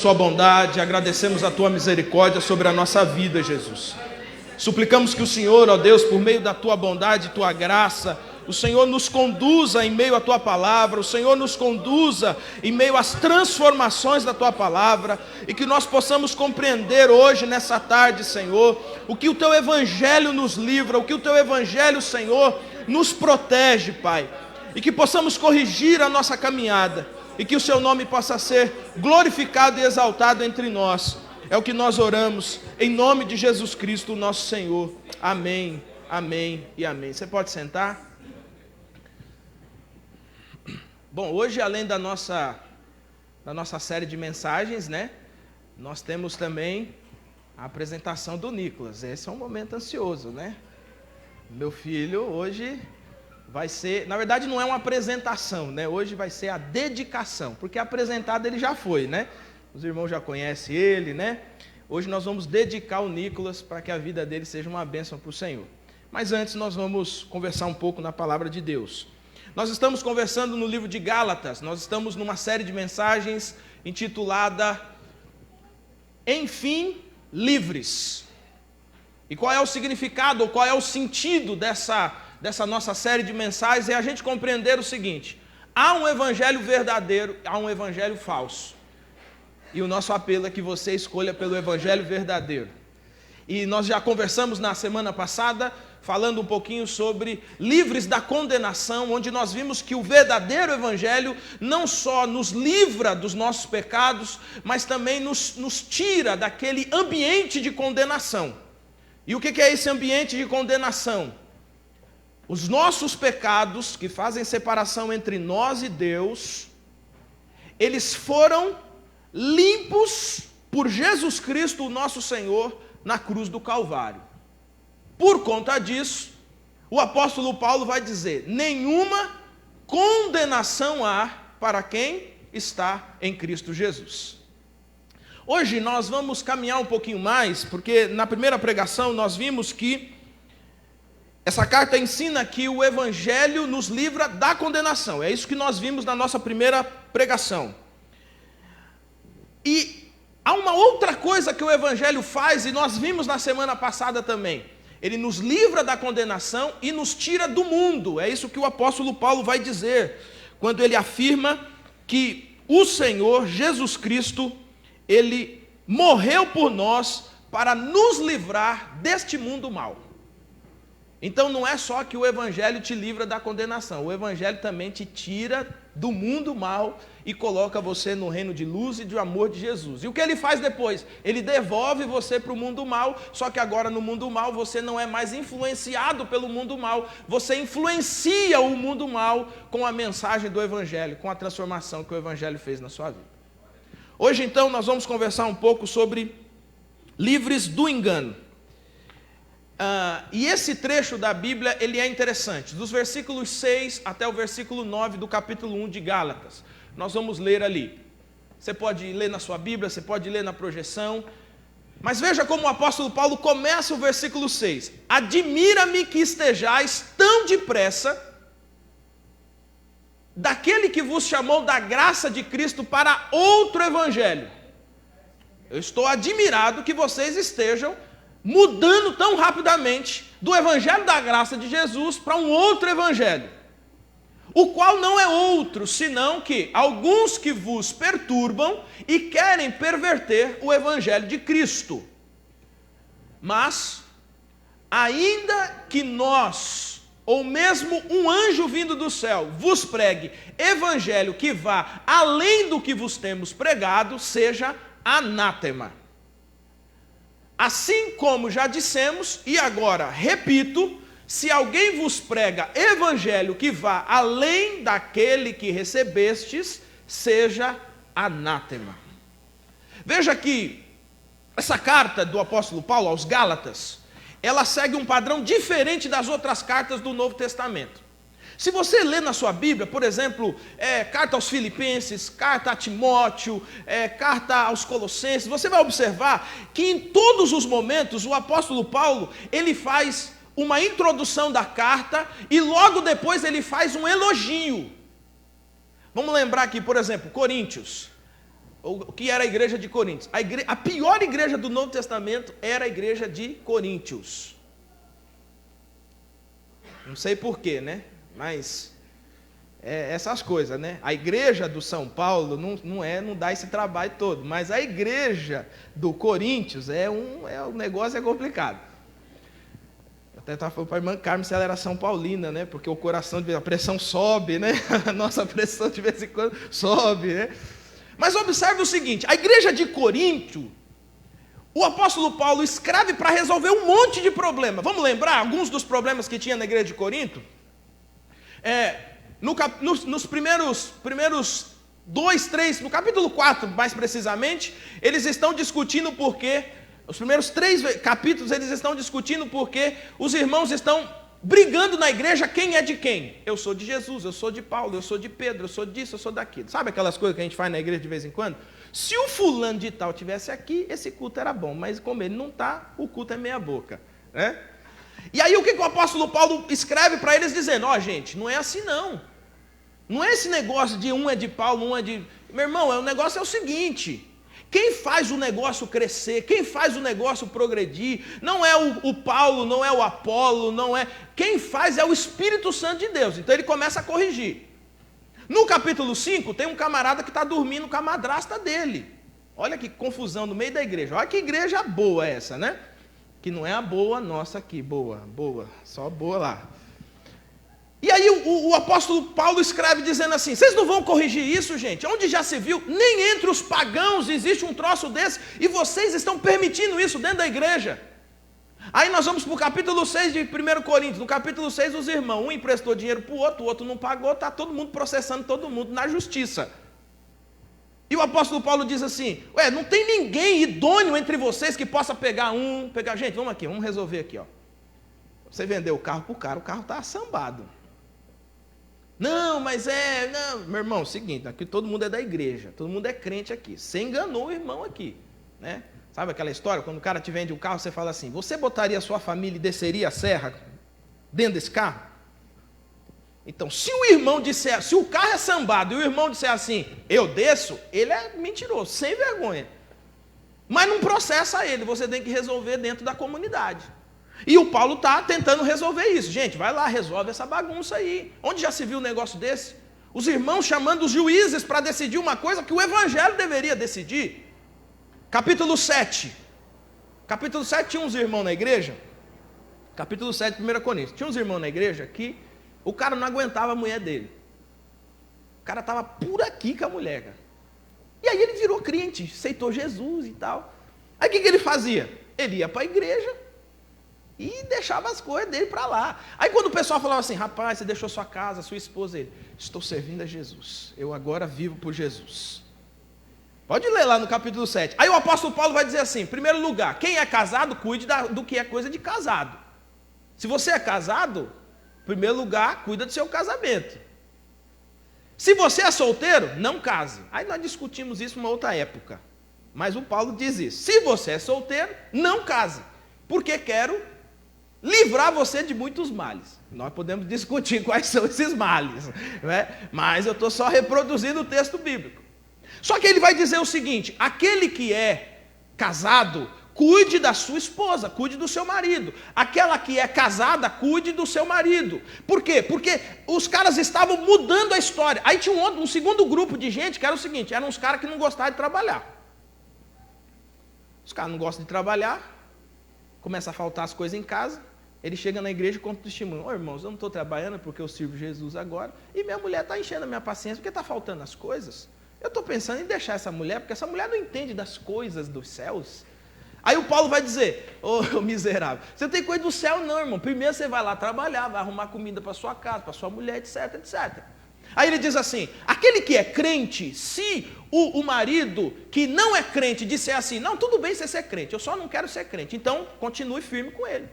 sua bondade, agradecemos a tua misericórdia sobre a nossa vida, Jesus. Suplicamos que o Senhor, ó Deus, por meio da tua bondade e tua graça, o Senhor nos conduza em meio à tua palavra, o Senhor nos conduza em meio às transformações da tua palavra, e que nós possamos compreender hoje, nessa tarde, Senhor, o que o teu evangelho nos livra, o que o teu evangelho, Senhor, nos protege, Pai, e que possamos corrigir a nossa caminhada, e que o seu nome possa ser glorificado e exaltado entre nós. É o que nós oramos, em nome de Jesus Cristo, nosso Senhor. Amém, amém e amém. Você pode sentar? Bom, hoje, além da nossa série de mensagens, né, nós temos também a apresentação do Nicolas. Esse é um momento ansioso, né? Meu filho hoje vai ser, na verdade não é uma apresentação, né? Hoje vai ser a dedicação, porque apresentado ele já foi, né? Os irmãos já conhecem ele, né? Hoje nós vamos dedicar o Nicolas para que a vida dele seja uma bênção para o Senhor. Mas antes nós vamos conversar um pouco na palavra de Deus. Nós estamos conversando no livro de Gálatas, nós estamos numa série de mensagens intitulada Enfim, Livres. E qual é o significado, ou qual é o sentido dessa nossa série de mensagens? É a gente compreender o seguinte: há um evangelho verdadeiro, há um evangelho falso. E o nosso apelo é que você escolha pelo evangelho verdadeiro. E nós já conversamos na semana passada, falando um pouquinho sobre livres da condenação, onde nós vimos que o verdadeiro evangelho não só nos livra dos nossos pecados, mas também nos tira daquele ambiente de condenação. E o que é esse ambiente de condenação? Os nossos pecados, que fazem separação entre nós e Deus, eles foram limpos por Jesus Cristo, o nosso Senhor, na cruz do Calvário. Por conta disso, o apóstolo Paulo vai dizer: nenhuma condenação há para quem está em Cristo Jesus. Hoje nós vamos caminhar um pouquinho mais, porque na primeira pregação nós vimos que essa carta ensina que o evangelho nos livra da condenação. É isso que nós vimos na nossa primeira pregação. E há uma outra coisa que o evangelho faz, e nós vimos na semana passada também. Ele nos livra da condenação e nos tira do mundo. É isso que o apóstolo Paulo vai dizer, quando ele afirma que o Senhor Jesus Cristo, ele morreu por nós para nos livrar deste mundo mau. Então não é só que o evangelho te livra da condenação, o evangelho também te tira do mundo mau e coloca você no reino de luz e de amor de Jesus. E o que ele faz depois? Ele devolve você para o mundo mau, só que agora no mundo mau você não é mais influenciado pelo mundo mau, você influencia o mundo mau com a mensagem do evangelho, com a transformação que o evangelho fez na sua vida. Hoje então nós vamos conversar um pouco sobre livres do engano. E esse trecho da Bíblia, ele é interessante, dos versículos 6 até o versículo 9 do capítulo 1 de Gálatas. Nós vamos ler ali. Você pode ler na sua Bíblia, você pode ler na projeção. Mas veja como o apóstolo Paulo começa o versículo 6. Admira-me que estejais tão depressa daquele que vos chamou da graça de Cristo para outro evangelho. Eu estou admirado que vocês estejam mudando tão rapidamente do evangelho da graça de Jesus para um outro evangelho, o qual não é outro, senão que alguns que vos perturbam e querem perverter o evangelho de Cristo. Mas, ainda que nós, ou mesmo um anjo vindo do céu, vos pregue evangelho que vá além do que vos temos pregado, seja anátema. Assim como já dissemos, e agora repito, se alguém vos prega evangelho que vá além daquele que recebestes, seja anátema. Veja que essa carta do apóstolo Paulo aos Gálatas, ela segue um padrão diferente das outras cartas do Novo Testamento. Se você lê na sua Bíblia, por exemplo, carta aos Filipenses, carta a Timóteo, carta aos Colossenses, você vai observar que em todos os momentos o apóstolo Paulo, ele faz uma introdução da carta e logo depois ele faz um elogio. Vamos lembrar aqui, por exemplo, Coríntios. O que era a igreja de Coríntios? A pior igreja do Novo Testamento era a igreja de Coríntios. Não sei porquê, né? Mas essas coisas, né? A igreja do São Paulo não dá esse trabalho todo, mas a igreja do Coríntios o negócio é complicado. Eu até estava falando para a irmã Carmen se ela era São Paulina, né? Porque o coração, a pressão sobe, né? A nossa pressão de vez em quando sobe, né? Mas observe o seguinte, a igreja de Corinto, o apóstolo Paulo escreve para resolver um monte de problemas. Vamos lembrar alguns dos problemas que tinha na igreja de Corinto? Nos primeiros 2, 3, no capítulo 4, mais precisamente, eles estão discutindo porque, os primeiros 3 capítulos, eles estão discutindo porque os irmãos estão brigando na igreja quem é de quem. Eu sou de Jesus, eu sou de Paulo, eu sou de Pedro, eu sou disso, eu sou daquilo. Sabe aquelas coisas que a gente faz na igreja de vez em quando? Se o fulano de tal tivesse aqui, esse culto era bom, mas como ele não está, o culto é meia boca, né? E aí o que o apóstolo Paulo escreve para eles dizendo, gente, não é assim não. Não é esse negócio de um é de Paulo, um é de... Meu irmão, o negócio é o seguinte, quem faz o negócio crescer, quem faz o negócio progredir, não é o Paulo, não é o Apolo, não é... Quem faz é o Espírito Santo de Deus. Então ele começa a corrigir. No capítulo 5, tem um camarada que está dormindo com a madrasta dele. Olha que confusão no meio da igreja. Olha que igreja boa essa, né? Que não é a boa nossa aqui, boa, só boa lá. E aí o apóstolo Paulo escreve dizendo assim, vocês não vão corrigir isso, gente? Onde já se viu? Nem entre os pagãos existe um troço desse, e vocês estão permitindo isso dentro da igreja. Aí nós vamos para o capítulo 6 de 1 Coríntios. No capítulo 6, os irmãos, um emprestou dinheiro para o outro não pagou, está todo mundo processando todo mundo na justiça. E o apóstolo Paulo diz assim, não tem ninguém idôneo entre vocês que possa pegar. Gente, vamos aqui, vamos resolver aqui, ó. Você vendeu o carro para o carro está assambado. Não, mas meu irmão, é o seguinte, aqui todo mundo é da igreja, todo mundo é crente aqui. Você enganou o irmão aqui, né? Sabe aquela história, quando o cara te vende o carro, você fala assim, você botaria a sua família e desceria a serra dentro desse carro? Então, se o irmão disser, se o carro é sambado e o irmão disser assim, eu desço, ele é mentiroso, sem vergonha. Mas não processa ele, você tem que resolver dentro da comunidade. E o Paulo está tentando resolver isso. Gente, vai lá, resolve essa bagunça aí. Onde já se viu um negócio desse? Os irmãos chamando os juízes para decidir uma coisa que o evangelho deveria decidir. Capítulo 7. Capítulo 7 tinha uns irmãos na igreja. Capítulo 7 de 1 Coríntios. Tinha uns irmãos na igreja que o cara não aguentava a mulher dele. O cara estava por aqui com a mulher, cara. E aí ele virou crente, aceitou Jesus e tal. Aí o que ele fazia? Ele ia para a igreja e deixava as coisas dele para lá. Aí quando o pessoal falava assim, rapaz, você deixou sua casa, sua esposa, ele, estou servindo a Jesus, eu agora vivo por Jesus. Pode ler lá no capítulo 7. Aí o apóstolo Paulo vai dizer assim, em primeiro lugar, quem é casado, cuide do que é coisa de casado. Se você é casado, em primeiro lugar, cuida do seu casamento. Se você é solteiro, não case. Aí nós discutimos isso em uma outra época. Mas o Paulo diz isso. Se você é solteiro, não case. Porque quero livrar você de muitos males. Nós podemos discutir quais são esses males, né? Mas eu estou só reproduzindo o texto bíblico. Só que ele vai dizer o seguinte, aquele que é casado, cuide da sua esposa, cuide do seu marido. Aquela que é casada, cuide do seu marido. Por quê? Porque os caras estavam mudando a história. Aí tinha um segundo grupo de gente que era o seguinte, eram uns caras que não gostavam de trabalhar. Os caras não gostam de trabalhar, começa a faltar as coisas em casa, ele chega na igreja e conta o testemunho. Irmãos, eu não estou trabalhando porque eu sirvo Jesus agora, e minha mulher está enchendo a minha paciência porque está faltando as coisas. Eu estou pensando em deixar essa mulher, porque essa mulher não entende das coisas dos céus. Aí o Paulo vai dizer, miserável, você não tem coisa do céu não, irmão. Primeiro você vai lá trabalhar, vai arrumar comida para sua casa, para sua mulher, etc, etc. Aí ele diz assim, aquele que é crente, se o marido que não é crente disser assim, não, tudo bem você ser crente, eu só não quero ser crente, então continue firme com ele.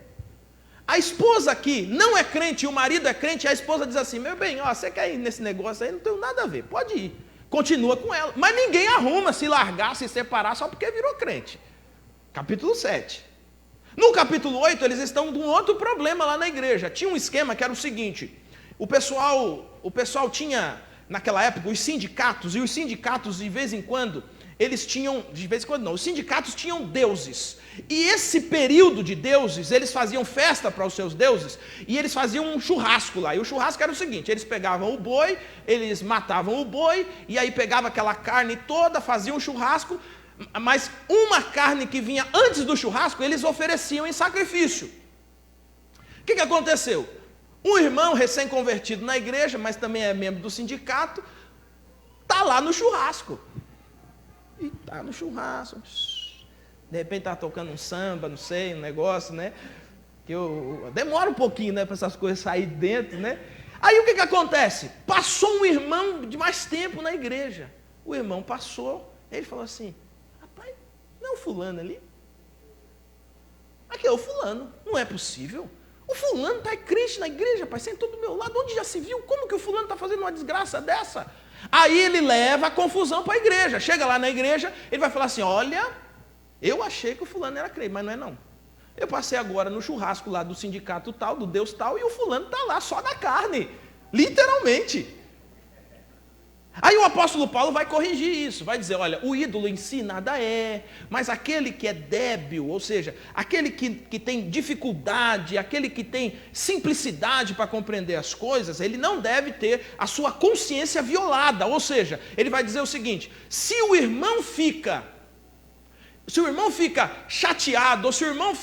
A esposa que não é crente e o marido é crente, a esposa diz assim, meu bem, você quer ir nesse negócio aí, não tem nada a ver, pode ir, continua com ela. Mas ninguém arruma se largar, se separar só porque virou crente. Capítulo 7. No capítulo 8, eles estão com outro problema lá na igreja. Tinha um esquema que era o seguinte, o pessoal tinha, naquela época, os sindicatos, e os sindicatos, de vez em quando, eles tinham, de vez em quando não, os sindicatos tinham deuses. E esse período de deuses, eles faziam festa para os seus deuses, e eles faziam um churrasco lá. E o churrasco era o seguinte, eles pegavam o boi, eles matavam o boi, e aí pegavam aquela carne toda, faziam um churrasco, mas uma carne que vinha antes do churrasco, eles ofereciam em sacrifício. O que aconteceu? Um irmão recém-convertido na igreja, mas também é membro do sindicato, está lá no churrasco. E está no churrasco. De repente está tocando um samba, não sei, um negócio, né? Que demora um pouquinho, né, para essas coisas sair dentro, né? Aí o que acontece? Passou um irmão de mais tempo na igreja. O irmão passou, ele falou assim: rapaz, não é o fulano ali? Aqui é o fulano, não é possível. O fulano está crente na igreja, rapaz, sentou do meu lado, onde já se viu? Como que o fulano está fazendo uma desgraça dessa? Aí ele leva a confusão para a igreja. Chega lá na igreja, ele vai falar assim: olha, eu achei que o fulano era crente, mas não é não. Eu passei agora no churrasco lá do sindicato tal, do Deus tal, e o fulano está lá só na carne, literalmente. Aí o apóstolo Paulo vai corrigir isso, vai dizer: olha, o ídolo em si nada é, mas aquele que é débil, ou seja, aquele que tem dificuldade, aquele que tem simplicidade para compreender as coisas, ele não deve ter a sua consciência violada. Ou seja, ele vai dizer o seguinte: se o irmão fica chateado, ou se o irmão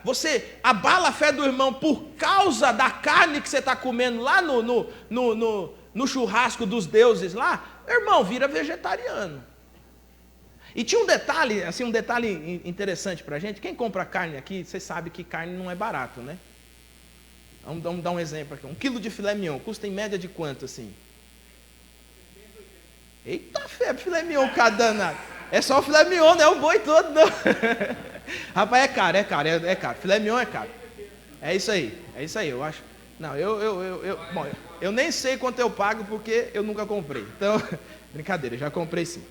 você abala a fé do irmão por causa da carne que você está comendo lá no churrasco dos deuses lá, irmão, vira vegetariano. E tinha um detalhe, assim, um detalhe interessante para a gente. Quem compra carne aqui, você sabe que carne não é barato, né? Vamos dar um exemplo aqui. 1 quilo de filé mignon custa em média de quanto, assim? Eita febre, filé mignon, cada danado. É só o filé mignon, não é o boi todo, não. Rapaz, é caro. Filé mignon é caro. É isso aí, eu acho. Não, bom, eu nem sei quanto eu pago porque eu nunca comprei. Então, brincadeira, já comprei sim.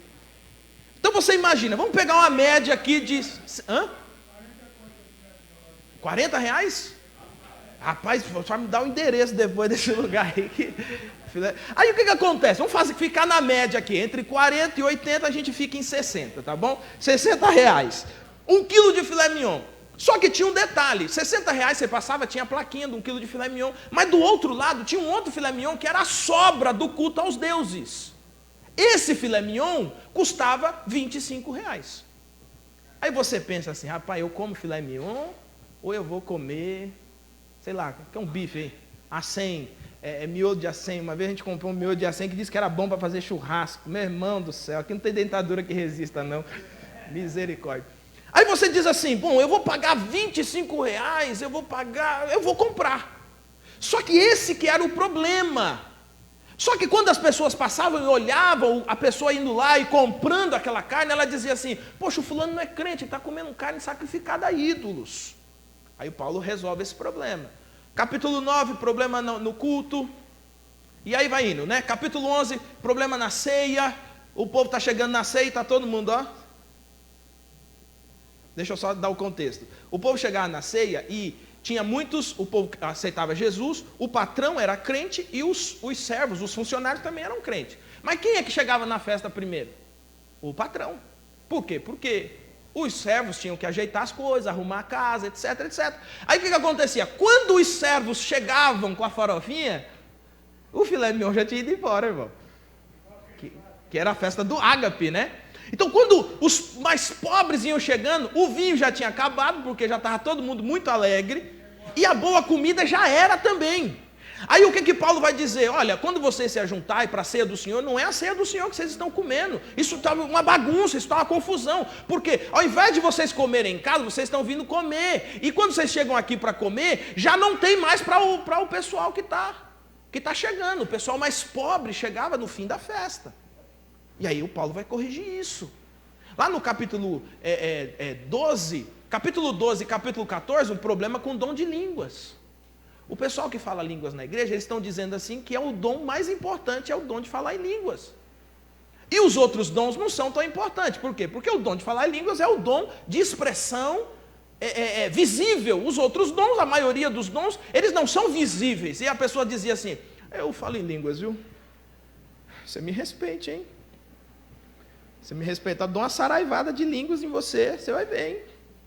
Então você imagina, vamos pegar uma média aqui de... R$40? Rapaz, só me dá o endereço depois desse lugar aí. Aí o que acontece? Vamos ficar na média aqui, entre 40 e 80 a gente fica em 60, tá bom? R$60. 1 quilo de filé mignon. Só que tinha um detalhe: R$60 você passava, tinha a plaquinha de 1 quilo de filé mignon, mas do outro lado tinha um outro filé mignon que era a sobra do culto aos deuses. Esse filé mignon custava R$25. Aí você pensa assim: rapaz, eu como filé mignon ou eu vou comer, sei lá, que é um bife aí, acém, miolo de acém. Uma vez a gente comprou um miolo de acém que disse que era bom para fazer churrasco. Meu irmão do céu, aqui não tem dentadura que resista não, misericórdia. Aí você diz assim: bom, eu vou pagar R$25, eu vou comprar. Só que esse que era o problema. Só que quando as pessoas passavam e olhavam a pessoa indo lá e comprando aquela carne, ela dizia assim: poxa, o fulano não é crente, está comendo carne sacrificada a ídolos. Aí o Paulo resolve esse problema. Capítulo 9, problema no culto. E aí vai indo, né? Capítulo 11, problema na ceia. O povo está chegando na ceia e está todo mundo, ó. Deixa eu só dar o contexto. O povo chegava na ceia e tinha muitos, o povo aceitava Jesus, o patrão era crente e os servos, os funcionários também eram crentes. Mas quem é que chegava na festa primeiro? O patrão. Por quê? Porque os servos tinham que ajeitar as coisas, arrumar a casa, etc, etc. Aí o que acontecia? Quando os servos chegavam com a farofinha, o filé mignon já tinha ido embora, irmão. Que era a festa do ágape, né? Então, quando os mais pobres iam chegando, o vinho já tinha acabado, porque já estava todo mundo muito alegre, e a boa comida já era também. Aí o que Paulo vai dizer? Olha, quando vocês se ajuntarem para a ceia do Senhor, não é a ceia do Senhor que vocês estão comendo. Isso está uma bagunça, isso está uma confusão. Porque ao invés de vocês comerem em casa, vocês estão vindo comer. E quando vocês chegam aqui para comer, já não tem mais para o pessoal que está chegando. O pessoal mais pobre chegava no fim da festa. E aí o Paulo vai corrigir isso. Lá no capítulo 12, capítulo 12 e capítulo 14, um problema com o dom de línguas. O pessoal que fala línguas na igreja, eles estão dizendo assim que é o dom mais importante, é o dom de falar em línguas. E os outros dons não são tão importantes. Por quê? Porque o dom de falar em línguas é o dom de expressão visível. Os outros dons, a maioria dos dons, eles não são visíveis. E a pessoa dizia assim: eu falo em línguas, viu? Você me respeite, hein? Se me respeitar, eu dou uma saraivada de línguas em você, você vai ver, hein?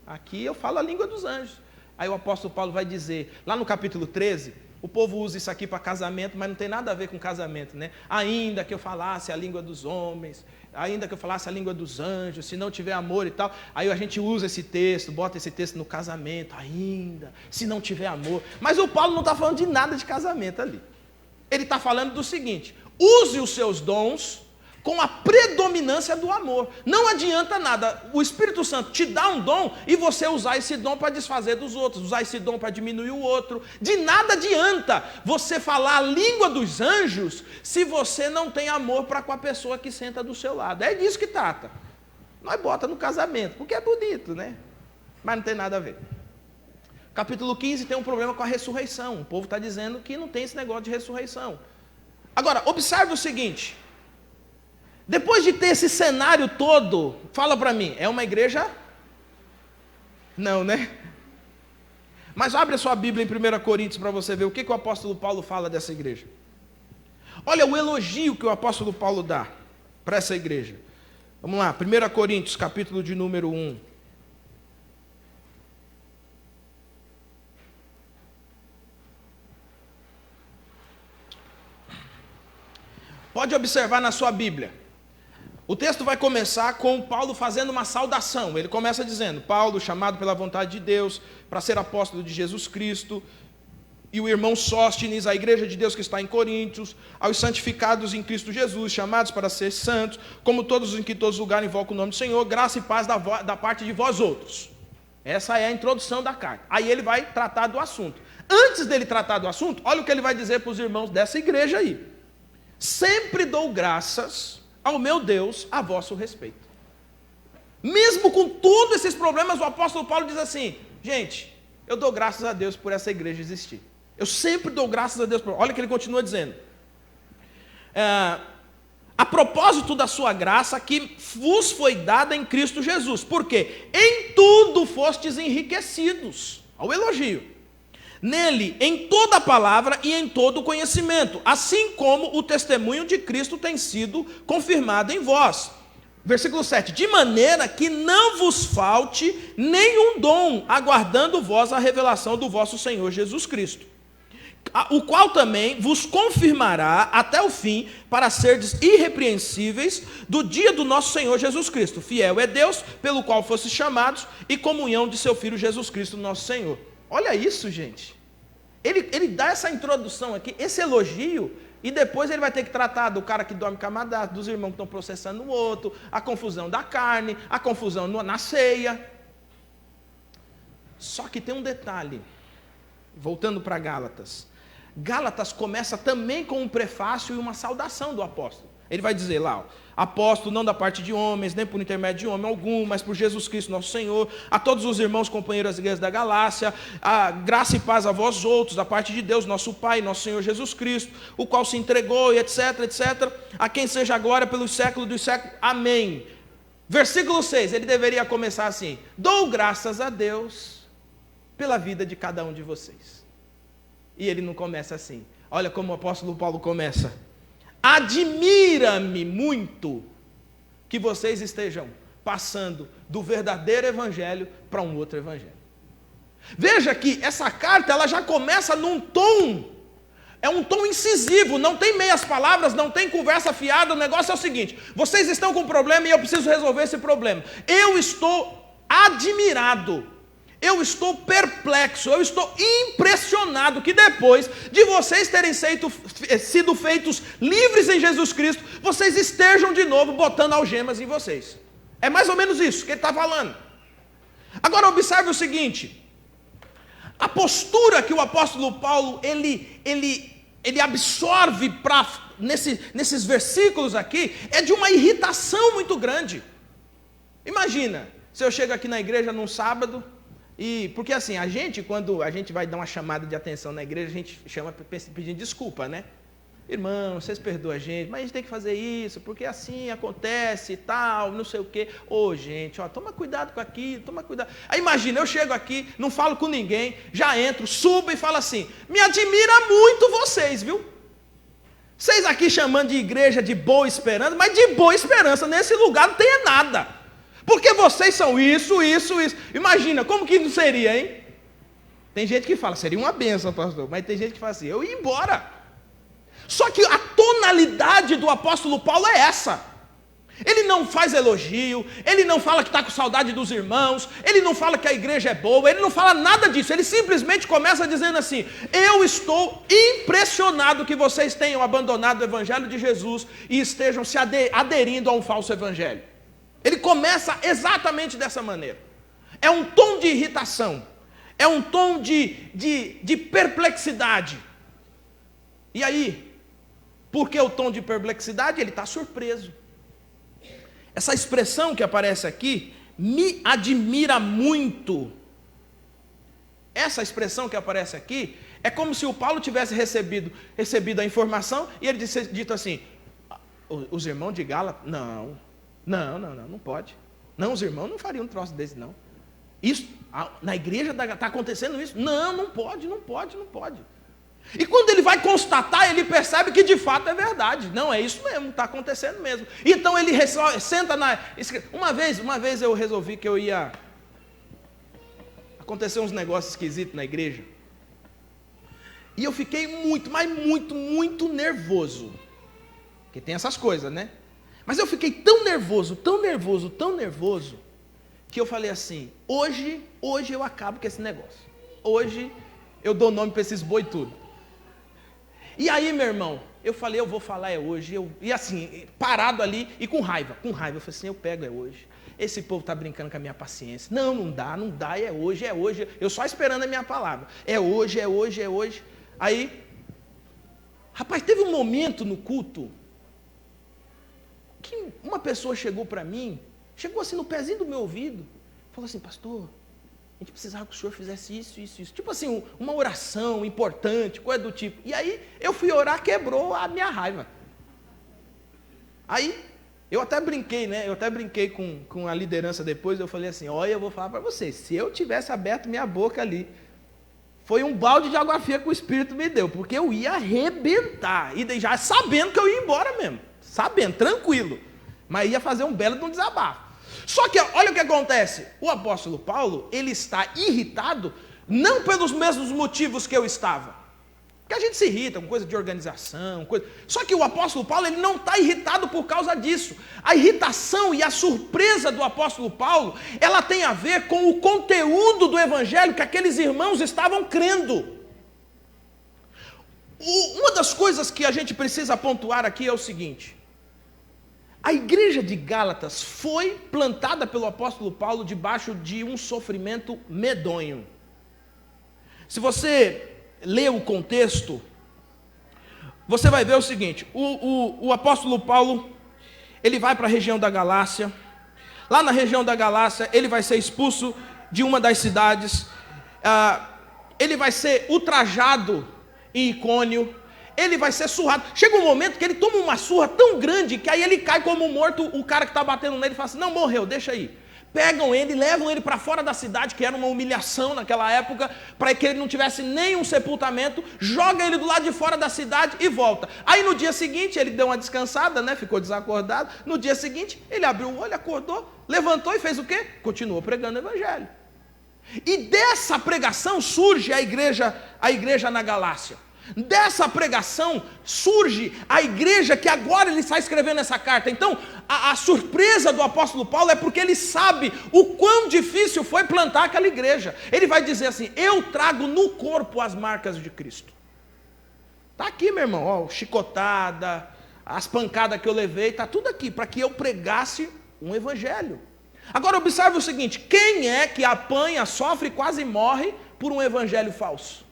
Aqui eu falo a língua dos anjos. Aí o apóstolo Paulo vai dizer, lá no capítulo 13, o povo usa isso aqui para casamento, mas não tem nada a ver com casamento, né? Ainda que eu falasse a língua dos homens, ainda que eu falasse a língua dos anjos, se não tiver amor e tal, aí a gente usa esse texto, bota esse texto no casamento, ainda, se não tiver amor. Mas o Paulo não está falando de nada de casamento ali. Ele está falando do seguinte, use os seus dons com a predominância do amor. Não adianta nada o Espírito Santo te dá um dom e você usar esse dom para desfazer dos outros, usar esse dom para diminuir o outro. De nada adianta você falar a língua dos anjos se você não tem amor para com a pessoa que senta do seu lado. É disso que trata. Nós bota no casamento, porque é bonito, né? Mas não tem nada a ver. Capítulo 15 tem um problema com a ressurreição. O povo está dizendo que não tem esse negócio de ressurreição. Agora, observe o seguinte. Depois de ter esse cenário todo, fala para mim, é uma igreja? Não, né? Mas abre a sua Bíblia em 1 Coríntios para você ver o que o apóstolo Paulo fala dessa igreja. Olha o elogio que o apóstolo Paulo dá para essa igreja. Vamos lá, 1 Coríntios, capítulo de número 1. Pode observar na sua Bíblia. O texto vai começar com Paulo fazendo uma saudação. Ele começa dizendo, Paulo, chamado pela vontade de Deus, para ser apóstolo de Jesus Cristo, e o irmão Sóstenes, a igreja de Deus que está em Coríntios, aos santificados em Cristo Jesus, chamados para ser santos, como todos em que todos lugares invocam o nome do Senhor, graça e paz da parte de vós outros. Essa é a introdução da carta. Aí ele vai tratar do assunto. Antes dele tratar do assunto, olha o que ele vai dizer para os irmãos dessa igreja aí. Sempre dou graças ao meu Deus a vosso respeito. Mesmo com todos esses problemas, o apóstolo Paulo diz assim, gente, eu dou graças a Deus por essa igreja existir. Eu sempre dou graças a Deus por... Olha o que ele continua dizendo. A propósito da sua graça que vos foi dada em Cristo Jesus. Por quê? Em tudo fostes enriquecidos. Olha o elogio. Nele, em toda a palavra e em todo o conhecimento, assim como o testemunho de Cristo tem sido confirmado em vós. Versículo 7, de maneira que não vos falte nenhum dom, aguardando vós a revelação do vosso Senhor Jesus Cristo, o qual também vos confirmará até o fim, para serdes irrepreensíveis do dia do nosso Senhor Jesus Cristo. Fiel é Deus, pelo qual fostes chamados, e comunhão de seu Filho Jesus Cristo, nosso Senhor. Olha isso, gente. Ele dá essa introdução aqui, esse elogio, e depois ele vai ter que tratar do cara que dorme com a madrasta, dos irmãos que estão processando o outro, a confusão da carne, a confusão na ceia. Só que tem um detalhe, voltando para Gálatas. Gálatas começa também com um prefácio e uma saudação do apóstolo. Ele vai dizer lá, apóstolo não da parte de homens, nem por intermédio de homem algum, mas por Jesus Cristo nosso Senhor, a todos os irmãos companheiros das igrejas da Galácia, a graça e paz a vós outros, da parte de Deus, nosso Pai, nosso Senhor Jesus Cristo, o qual se entregou, e etc, etc, a quem seja a glória pelos séculos dos séculos. Amém. Versículo 6, ele deveria começar assim, dou graças a Deus pela vida de cada um de vocês. E ele não começa assim. Olha como o apóstolo Paulo começa. Admira-me muito que vocês estejam passando do verdadeiro evangelho para um outro evangelho. Veja que essa carta ela já começa num tom, é um tom incisivo, não tem meias palavras, não tem conversa fiada. O negócio é o seguinte, vocês estão com um problema e eu preciso resolver esse problema. Eu estou admirado, eu estou perplexo, eu estou impressionado que depois de vocês terem sido feitos livres em Jesus Cristo, vocês estejam de novo botando algemas em vocês. É mais ou menos isso que ele está falando. Agora observe o seguinte, a postura que o apóstolo Paulo, ele absorve nesses versículos aqui, é de uma irritação muito grande. Imagina, se eu chego aqui na igreja num sábado, porque assim, quando a gente vai dar uma chamada de atenção na igreja, a gente chama pedindo desculpa, né? Irmão, vocês perdoam a gente, mas a gente tem que fazer isso, porque assim acontece e tal, não sei o quê. Gente, toma cuidado com aquilo, toma cuidado. Aí imagina, eu chego aqui, não falo com ninguém, já entro, subo e falo assim, me admira muito vocês, viu? Vocês aqui chamando de igreja de boa esperança, mas de boa esperança nesse lugar não tem nada. Porque vocês são isso, isso, isso. Imagina, como que não seria, hein? Tem gente que fala, seria uma bênção, pastor. Mas tem gente que fala assim, eu ia embora. Só que a tonalidade do apóstolo Paulo é essa. Ele não faz elogio, ele não fala que está com saudade dos irmãos, ele não fala que a igreja é boa, ele não fala nada disso, ele simplesmente começa dizendo assim, eu estou impressionado que vocês tenham abandonado o evangelho de Jesus e estejam se aderindo a um falso evangelho. Ele começa exatamente dessa maneira. É um tom de irritação, é um tom de perplexidade. E aí, por que o tom de perplexidade? Ele está surpreso. Essa expressão que aparece aqui, me admira muito. Essa expressão que aparece aqui, é como se o Paulo tivesse recebido a informação, e ele dito assim, os irmãos de Gálatas, não pode. Não, os irmãos não fariam um troço desse, não. Isso, na igreja está acontecendo isso? Não pode. E quando ele vai constatar, ele percebe que de fato é verdade. Não, é isso mesmo, está acontecendo mesmo. Então ele senta na... Uma vez eu resolvi que eu ia... Aconteceu uns negócios esquisitos na igreja. E eu fiquei muito nervoso. Porque tem essas coisas, né? Mas eu fiquei tão nervoso, que eu falei assim, hoje eu acabo com esse negócio. Hoje eu dou nome para esses boi tudo. E aí, meu irmão, eu falei, eu vou falar hoje. E assim, parado ali e com raiva. Eu falei assim, eu pego hoje. Esse povo está brincando com a minha paciência. Não dá, é hoje. Eu só esperando a minha palavra. É hoje. Aí, rapaz, teve um momento no culto que uma pessoa chegou para mim, chegou assim no pezinho do meu ouvido, falou assim, pastor, a gente precisava que o senhor fizesse isso. Tipo assim, uma oração importante, coisa do tipo. E aí, eu fui orar, quebrou a minha raiva. Aí, eu até brinquei, né? Com a liderança depois, eu falei assim, olha, eu vou falar para vocês, se eu tivesse aberto minha boca ali, foi um balde de água fria que o Espírito me deu, porque eu ia arrebentar, e já sabendo que eu ia embora mesmo, tranquilo, mas ia fazer um belo de um desabafo. Só que olha o que acontece, o apóstolo Paulo, ele está irritado, não pelos mesmos motivos que eu estava, porque a gente se irrita com coisa de organização, só que o apóstolo Paulo, ele não está irritado por causa disso. A irritação e a surpresa do apóstolo Paulo, ela tem a ver com o conteúdo do evangelho que aqueles irmãos estavam crendo. Uma das coisas que a gente precisa pontuar aqui é o seguinte: a igreja de Gálatas foi plantada pelo apóstolo Paulo debaixo de um sofrimento medonho. Se você lê o contexto, você vai ver o seguinte: o apóstolo Paulo, ele vai para a região da Galácia. Lá na região da Galácia, ele vai ser expulso de uma das cidades, ele vai ser ultrajado em Icônio, ele vai ser surrado. Chega um momento que ele toma uma surra tão grande que aí ele cai como morto. O cara que está batendo nele fala assim: não, morreu, deixa aí. Pegam ele, levam ele para fora da cidade, que era uma humilhação naquela época, para que ele não tivesse nenhum sepultamento, joga ele do lado de fora da cidade e volta. Aí no dia seguinte, ele deu uma descansada, né? Ficou desacordado. No dia seguinte, ele abriu o olho, acordou, levantou e fez o quê? Continuou pregando o evangelho. E dessa pregação surge a igreja na Galácia. Dessa pregação surge a igreja que agora ele está escrevendo essa carta. Então, a surpresa do apóstolo Paulo é porque ele sabe o quão difícil foi plantar aquela igreja. Ele vai dizer assim: eu trago no corpo as marcas de Cristo. Está aqui, meu irmão, ó, chicotada, as pancadas que eu levei, está tudo aqui, para que eu pregasse um evangelho. Agora observe o seguinte: quem é que apanha, sofre e quase morre por um evangelho falso?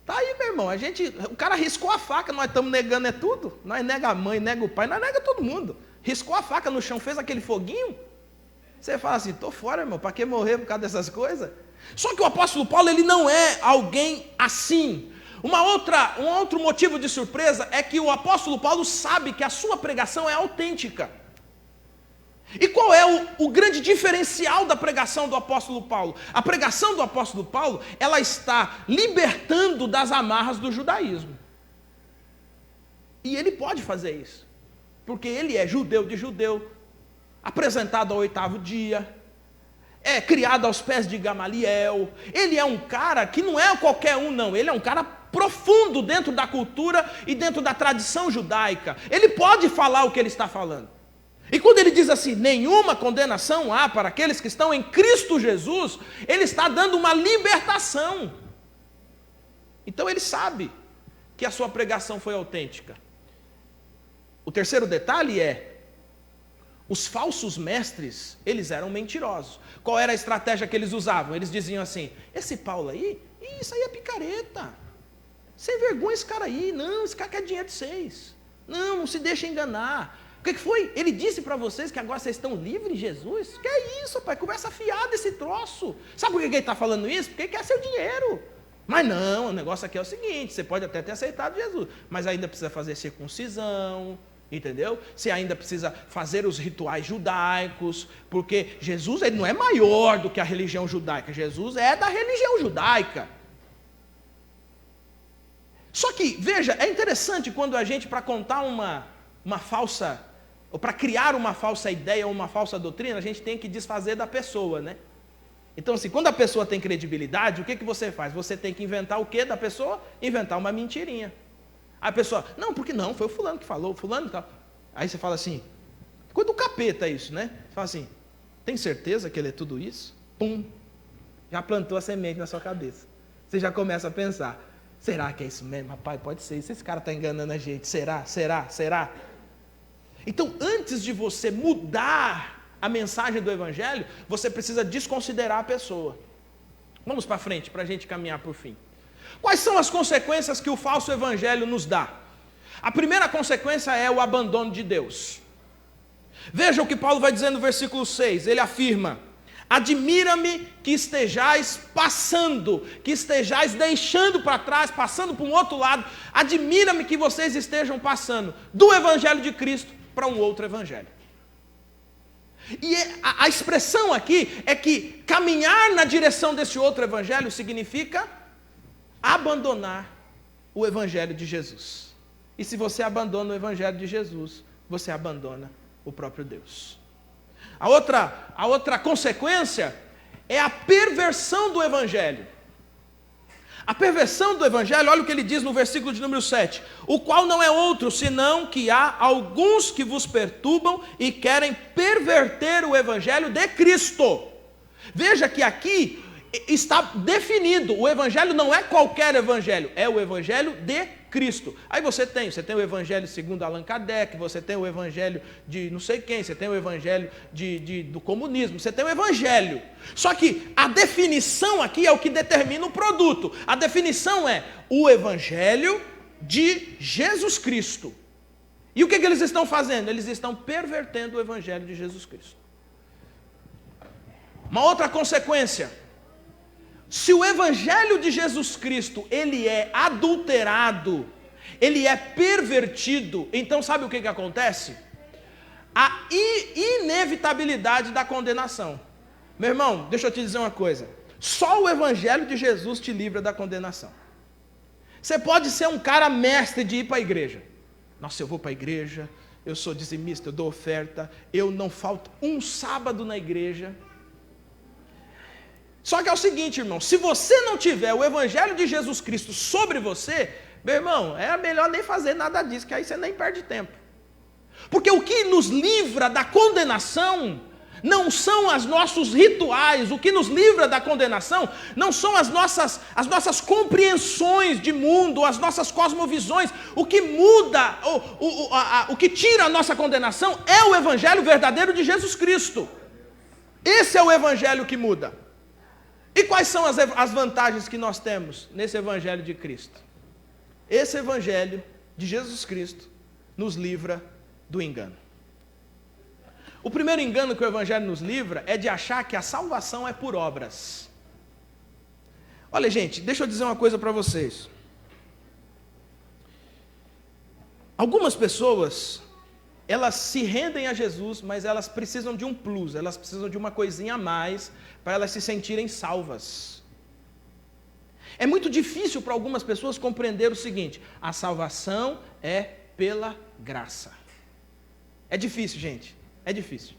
Tá aí, meu irmão, o cara riscou a faca, nós estamos negando é tudo, nós nega a mãe, nega o pai, nós nega todo mundo, riscou a faca no chão, fez aquele foguinho, você fala assim: tô fora, irmão, para que morrer por causa dessas coisas? Só que o apóstolo Paulo, ele não é alguém assim. Um outro motivo de surpresa é que o apóstolo Paulo sabe que a sua pregação é autêntica. E qual é o grande diferencial da pregação do apóstolo Paulo? A pregação do apóstolo Paulo, ela está libertando das amarras do judaísmo. E ele pode fazer isso, porque ele é judeu de judeu, apresentado ao 8º dia, é criado aos pés de Gamaliel. Ele é um cara que não é qualquer um, não. Ele é um cara profundo dentro da cultura e dentro da tradição judaica. Ele pode falar o que ele está falando. E quando ele diz assim, nenhuma condenação há para aqueles que estão em Cristo Jesus, ele está dando uma libertação. Então ele sabe que a sua pregação foi autêntica. O terceiro detalhe é, os falsos mestres, eles eram mentirosos. Qual era a estratégia que eles usavam? Eles diziam assim, esse Paulo aí, isso aí é picareta. Sem vergonha esse cara aí. Não, esse cara quer dinheiro de vocês. Não se deixa enganar. O que foi? Ele disse para vocês que agora vocês estão livres de Jesus? Que é isso, pai? Conversa fiada esse troço. Sabe por que ele está falando isso? Porque ele quer seu dinheiro. Mas não, o negócio aqui é o seguinte, você pode até ter aceitado Jesus, mas ainda precisa fazer circuncisão, entendeu? Você ainda precisa fazer os rituais judaicos, porque Jesus ele não é maior do que a religião judaica, Jesus é da religião judaica. Só que, veja, é interessante quando a gente, para contar uma falsa, ou para criar uma falsa ideia ou uma falsa doutrina, a gente tem que desfazer da pessoa, né? Então, assim, quando a pessoa tem credibilidade, o que você faz? Você tem que inventar o quê da pessoa? Inventar uma mentirinha. A pessoa, não, porque não, foi o fulano que falou, fulano e tal. Aí você fala assim, coisa do capeta isso, né? Você fala assim, tem certeza que ele é tudo isso? Pum, já plantou a semente na sua cabeça. Você já começa a pensar, será que é isso mesmo? Rapaz, pode ser isso, esse cara está enganando a gente, será? Então, antes de você mudar a mensagem do Evangelho, você precisa desconsiderar a pessoa. Vamos para frente, para a gente caminhar para o fim. Quais são as consequências que o falso Evangelho nos dá? A primeira consequência é o abandono de Deus. Veja o que Paulo vai dizer no versículo 6, ele afirma, admira-me que estejais passando, que estejais deixando para trás, passando para um outro lado, admira-me que vocês estejam passando do Evangelho de Cristo para um outro Evangelho. E a expressão aqui é que caminhar na direção desse outro Evangelho significa abandonar o Evangelho de Jesus. E se você abandona o Evangelho de Jesus, você abandona o próprio Deus. A outra consequência é a perversão do Evangelho. A perversão do Evangelho, olha o que ele diz no versículo de número 7. O qual não é outro, senão que há alguns que vos perturbam e querem perverter o Evangelho de Cristo. Veja que aqui está definido, o Evangelho não é qualquer Evangelho, é o Evangelho de Cristo. Aí você tem o Evangelho segundo Allan Kardec, você tem o Evangelho de não sei quem, você tem o Evangelho do comunismo, você tem o Evangelho. Só que a definição aqui é o que determina o produto. A definição é o Evangelho de Jesus Cristo. E o que eles estão fazendo? Eles estão pervertendo o Evangelho de Jesus Cristo. Uma outra consequência, se o Evangelho de Jesus Cristo, ele é adulterado, ele é pervertido, então sabe o que acontece? A inevitabilidade da condenação. Meu irmão, deixa eu te dizer uma coisa, só o Evangelho de Jesus te livra da condenação. Você pode ser um cara mestre de ir para a igreja. Nossa, eu vou para a igreja, eu sou dizimista, eu dou oferta, eu não falto um sábado na igreja. Só que é o seguinte, irmão, se você não tiver o Evangelho de Jesus Cristo sobre você, meu irmão, é melhor nem fazer nada disso, que aí você nem perde tempo. Porque o que nos livra da condenação não são os nossos rituais, o que nos livra da condenação não são as nossas compreensões de mundo, as nossas cosmovisões. O que muda, o que tira a nossa condenação é o Evangelho verdadeiro de Jesus Cristo. Esse é o Evangelho que muda. E quais são as vantagens que nós temos nesse Evangelho de Cristo? Esse Evangelho de Jesus Cristo nos livra do engano. O primeiro engano que o Evangelho nos livra é de achar que a salvação é por obras. Olha, gente, deixa eu dizer uma coisa para vocês. Algumas pessoas, elas se rendem a Jesus, mas elas precisam de um plus, elas precisam de uma coisinha a mais para elas se sentirem salvas. É muito difícil para algumas pessoas compreender o seguinte: a salvação é pela graça. É difícil, gente, é difícil.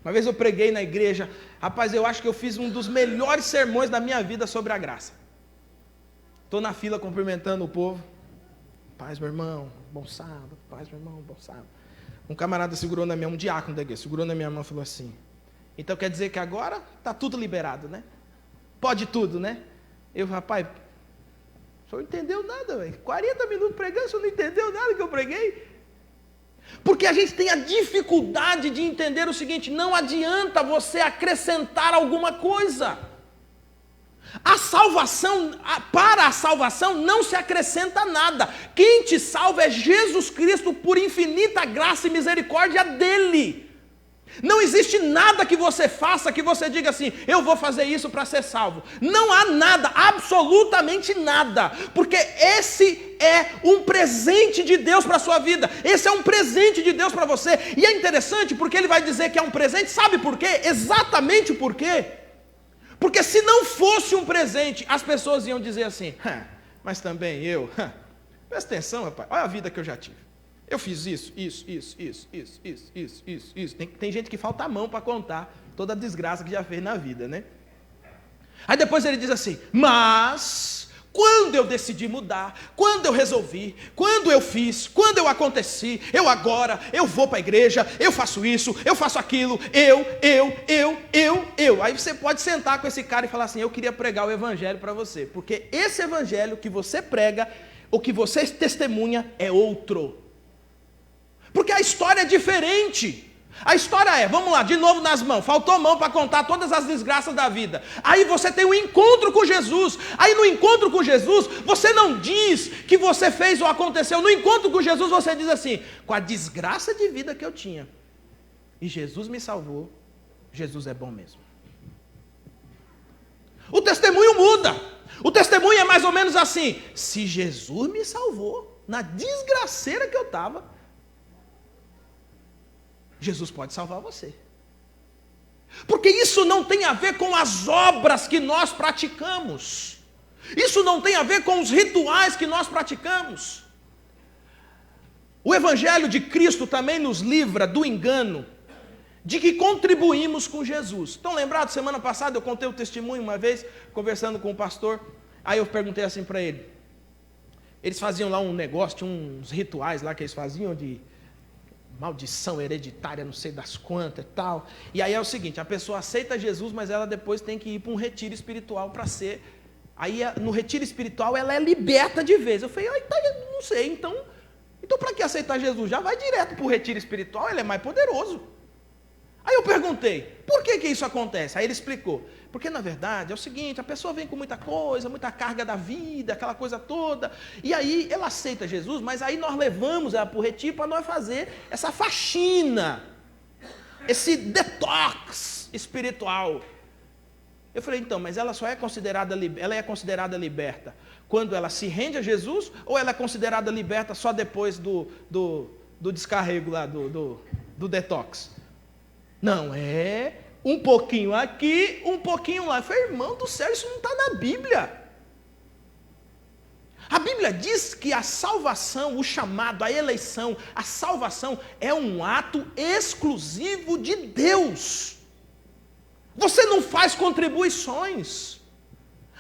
Uma vez eu preguei na igreja, rapaz, eu acho que eu fiz um dos melhores sermões da minha vida sobre a graça. Estou na fila cumprimentando o povo. Paz, meu irmão, bom sábado. Paz, meu irmão, bom sábado. Um camarada segurou na minha mão, um diácono da igreja, segurou na minha mão e falou assim: então quer dizer que agora está tudo liberado, né? Pode tudo, né? Eu, rapaz, o senhor não entendeu nada, velho. 40 minutos pregando, o senhor não entendeu nada que eu preguei. Porque a gente tem a dificuldade de entender o seguinte: não adianta você acrescentar alguma coisa. A salvação, para a salvação não se acrescenta nada. Quem te salva é Jesus Cristo, por infinita graça e misericórdia dele. Não existe nada que você faça que você diga assim: eu vou fazer isso para ser salvo. Não há nada, absolutamente nada, porque esse é um presente de Deus para a sua vida. Esse é um presente de Deus para você. E é interessante porque ele vai dizer que é um presente. Sabe por quê? Exatamente por quê? Porque se não fosse um presente, as pessoas iam dizer assim: mas também eu, presta atenção, rapaz, olha a vida que eu já tive. Eu fiz isso. Tem gente que falta a mão para contar toda a desgraça que já fez na vida, né? Aí depois ele diz assim: mas quando eu decidi mudar, quando eu resolvi, quando eu fiz, quando eu aconteci, eu vou para a igreja, eu faço isso, eu faço aquilo, eu. Aí você pode sentar com esse cara e falar assim: eu queria pregar o evangelho para você, porque esse evangelho que você prega, o que você testemunha é outro. Porque a história é diferente. A história é, vamos lá, de novo nas mãos, faltou mão para contar todas as desgraças da vida. Aí você tem um encontro com Jesus. Aí no encontro com Jesus, você não diz que você fez ou aconteceu. No encontro com Jesus, você diz assim: com a desgraça de vida que eu tinha, e Jesus me salvou, Jesus é bom mesmo. O testemunho muda. O testemunho é mais ou menos assim: se Jesus me salvou, na desgraceira que eu estava, Jesus pode salvar você. Porque isso não tem a ver com as obras que nós praticamos. Isso não tem a ver com os rituais que nós praticamos. O Evangelho de Cristo também nos livra do engano de que contribuímos com Jesus. Estão lembrados? Semana passada eu contei o testemunho uma vez, conversando com o pastor. Aí eu perguntei assim para ele. Eles faziam lá um negócio, tinha uns rituais lá que eles faziam de maldição hereditária, não sei das quantas e tal. E aí é o seguinte: a pessoa aceita Jesus, mas ela depois tem que ir para um retiro espiritual para ser. Aí no retiro espiritual ela é liberta de vez. Eu falei: não sei, então para que aceitar Jesus? Já vai direto para o retiro espiritual, ele é mais poderoso. Aí eu perguntei: por que isso acontece? Aí ele explicou: porque na verdade é o seguinte, a pessoa vem com muita coisa, muita carga da vida, aquela coisa toda, e aí ela aceita Jesus, mas aí nós levamos ela para o retiro para nós fazer essa faxina, esse detox espiritual. Eu falei: então, mas ela só é considerada, ela é considerada liberta quando ela se rende a Jesus, ou ela é considerada liberta só depois do descarrego lá, do detox? Não, é um pouquinho aqui, um pouquinho lá. Eu falei: irmão do céu, isso não está na Bíblia. A Bíblia diz que a salvação, o chamado, a eleição, a salvação é um ato exclusivo de Deus. Você não faz contribuições.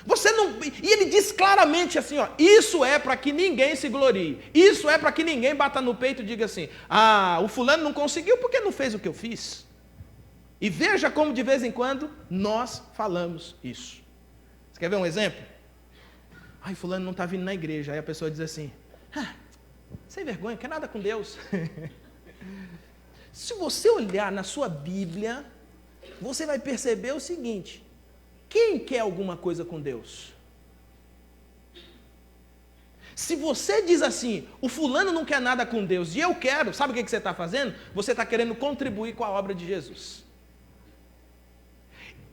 Você não. E ele diz claramente assim: ó, isso é para que ninguém se glorie. Isso é para que ninguém bata no peito e diga assim: o fulano não conseguiu porque não fez o que eu fiz. E veja como de vez em quando nós falamos isso. Você quer ver um exemplo? Fulano não está vindo na igreja. Aí a pessoa diz assim: sem vergonha, quer nada com Deus. Se você olhar na sua Bíblia, você vai perceber o seguinte: quem quer alguma coisa com Deus? Se você diz assim: o fulano não quer nada com Deus e eu quero, sabe o que você está fazendo? Você está querendo contribuir com a obra de Jesus.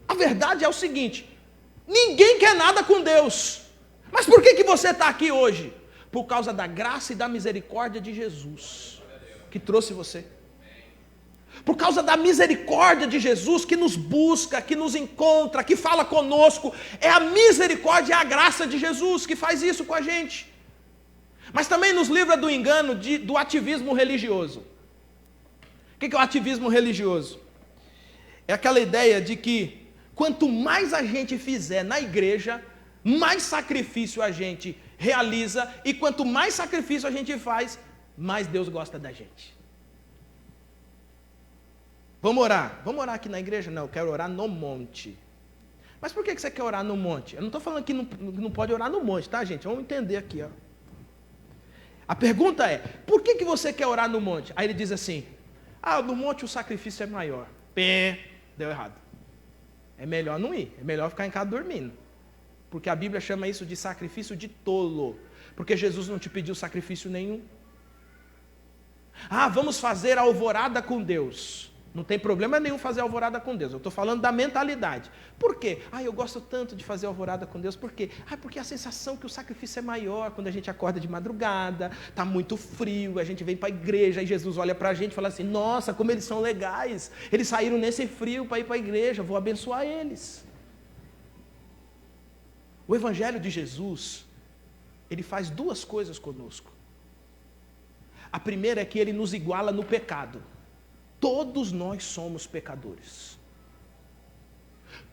A verdade é o seguinte: ninguém quer nada com Deus. Mas por que você está aqui hoje? Por causa da graça e da misericórdia de Jesus, que trouxe você. Por causa da misericórdia de Jesus, que nos busca, que nos encontra, que fala conosco. É a misericórdia e a graça de Jesus que faz isso com a gente. Mas também nos livra do engano do ativismo religioso. O que é o ativismo religioso? É aquela ideia de que quanto mais a gente fizer na igreja, mais sacrifício a gente realiza, e quanto mais sacrifício a gente faz, mais Deus gosta da gente. Vamos orar aqui na igreja? Não, eu quero orar no monte. Mas por que você quer orar no monte? Eu não estou falando que não pode orar no monte, tá, gente? Vamos entender aqui, ó. A pergunta é, por que você quer orar no monte? Aí ele diz assim, no monte o sacrifício é maior. Deu errado. É melhor não ir, é melhor ficar em casa dormindo. Porque a Bíblia chama isso de sacrifício de tolo. Porque Jesus não te pediu sacrifício nenhum. Vamos fazer a alvorada com Deus. Não tem problema nenhum fazer alvorada com Deus. Eu estou falando da mentalidade. Por quê? Eu gosto tanto de fazer alvorada com Deus. Por quê? Porque a sensação que o sacrifício é maior quando a gente acorda de madrugada, está muito frio, a gente vem para a igreja e Jesus olha para a gente e fala assim, nossa, como eles são legais. Eles saíram nesse frio para ir para a igreja, vou abençoar eles. O Evangelho de Jesus, ele faz duas coisas conosco. A primeira é que ele nos iguala no pecado. Todos nós somos pecadores.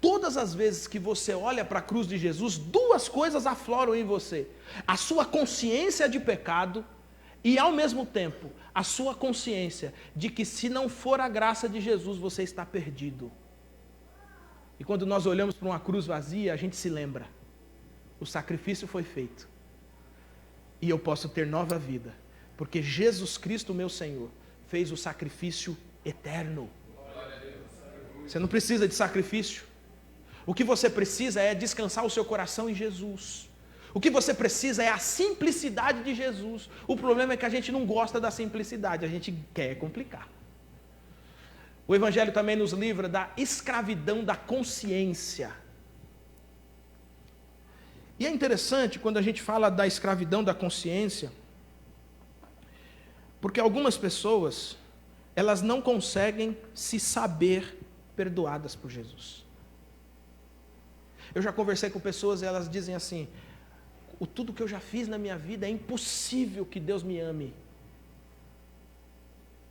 Todas as vezes que você olha para a cruz de Jesus, duas coisas afloram em você: a sua consciência de pecado e, ao mesmo tempo, a sua consciência de que, se não for a graça de Jesus, você está perdido. E quando nós olhamos para uma cruz vazia, a gente se lembra: o sacrifício foi feito e eu posso ter nova vida, porque Jesus Cristo, meu Senhor, fez o sacrifício eterno. Você não precisa de sacrifício. O que você precisa é descansar o seu coração em Jesus. O que você precisa é a simplicidade de Jesus. O problema é que a gente não gosta da simplicidade, a gente quer complicar. O Evangelho também nos livra da escravidão da consciência. E é interessante quando a gente fala da escravidão da consciência, porque algumas pessoas, elas não conseguem se saber perdoadas por Jesus. Eu já conversei com pessoas e elas dizem assim: tudo que eu já fiz na minha vida é impossível que Deus me ame.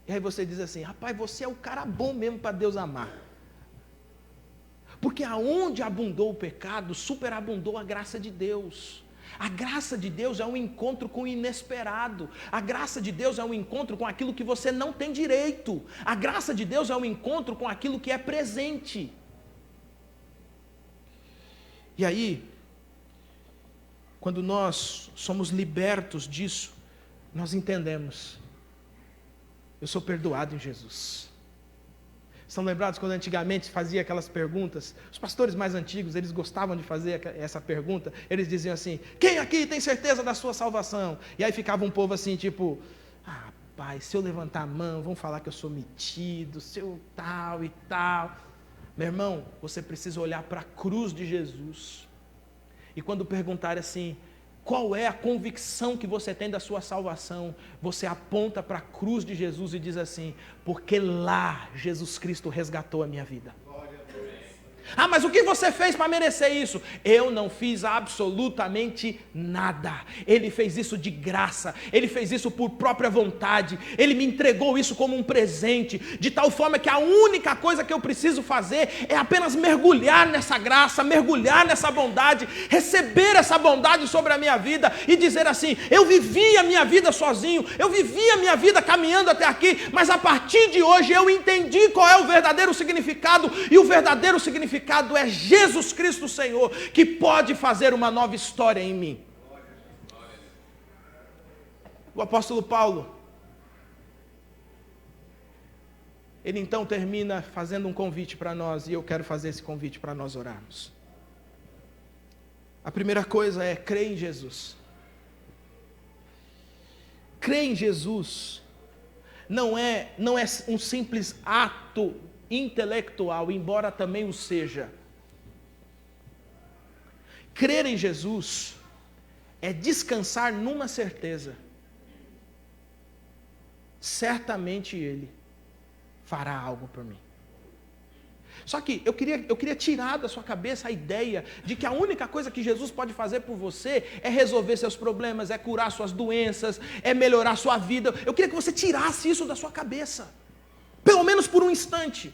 E aí você diz assim: rapaz, você é o cara bom mesmo para Deus amar. Porque aonde abundou o pecado, superabundou a graça de Deus. A graça de Deus é um encontro com o inesperado. A graça de Deus é um encontro com aquilo que você não tem direito. A graça de Deus é um encontro com aquilo que é presente. E aí, quando nós somos libertos disso, nós entendemos: eu sou perdoado em Jesus. Estão lembrados quando antigamente fazia aquelas perguntas? Os pastores mais antigos, eles gostavam de fazer essa pergunta. Eles diziam assim: quem aqui tem certeza da sua salvação? E aí ficava um povo assim, tipo: rapaz, se eu levantar a mão, vão falar que eu sou metido, se eu tal e tal. Meu irmão, você precisa olhar para a cruz de Jesus. E quando perguntarem assim: qual é a convicção que você tem da sua salvação? Você aponta para a cruz de Jesus e diz assim: porque lá Jesus Cristo resgatou a minha vida. Mas o que você fez para merecer isso? Eu não fiz absolutamente nada. Ele fez isso de graça. Ele fez isso por própria vontade. Ele me entregou isso como um presente, de tal forma que a única coisa que eu preciso fazer é apenas mergulhar nessa graça, mergulhar nessa bondade, receber essa bondade sobre a minha vida e dizer assim: eu vivi a minha vida sozinho, eu vivi a minha vida caminhando até aqui, mas a partir de hoje eu entendi qual é o verdadeiro significado, e o verdadeiro significado é Jesus Cristo Senhor, que pode fazer uma nova história em mim. O apóstolo Paulo, ele então termina fazendo um convite para nós, e eu quero fazer esse convite para nós orarmos. A primeira coisa é crer em Jesus. Crer em Jesus não é um simples ato intelectual, embora também o seja. Crer em Jesus é descansar numa certeza: certamente Ele fará algo por mim. Só que eu queria tirar da sua cabeça a ideia de que a única coisa que Jesus pode fazer por você é resolver seus problemas, é curar suas doenças, é melhorar sua vida. Eu queria que você tirasse isso da sua cabeça, pelo menos por um instante,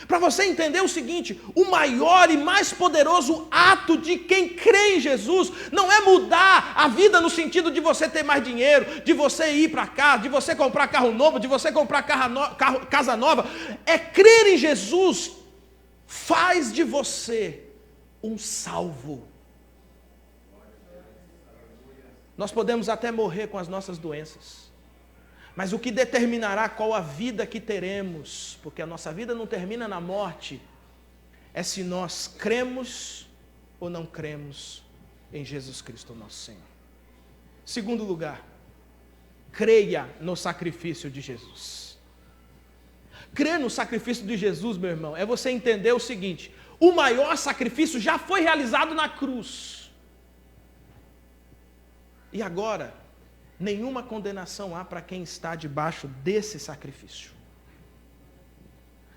para você entender o seguinte: o maior e mais poderoso ato de quem crê em Jesus não é mudar a vida no sentido de você ter mais dinheiro, de você ir para casa, de você comprar carro novo, de você comprar casa nova. É crer em Jesus faz de você um salvo. Nós podemos até morrer com as nossas doenças, mas o que determinará qual a vida que teremos, porque a nossa vida não termina na morte, é se nós cremos ou não cremos em Jesus Cristo, nosso Senhor. Segundo lugar, creia no sacrifício de Jesus. Crer no sacrifício de Jesus, meu irmão, é você entender o seguinte: o maior sacrifício já foi realizado na cruz. E agora, nenhuma condenação há para quem está debaixo desse sacrifício.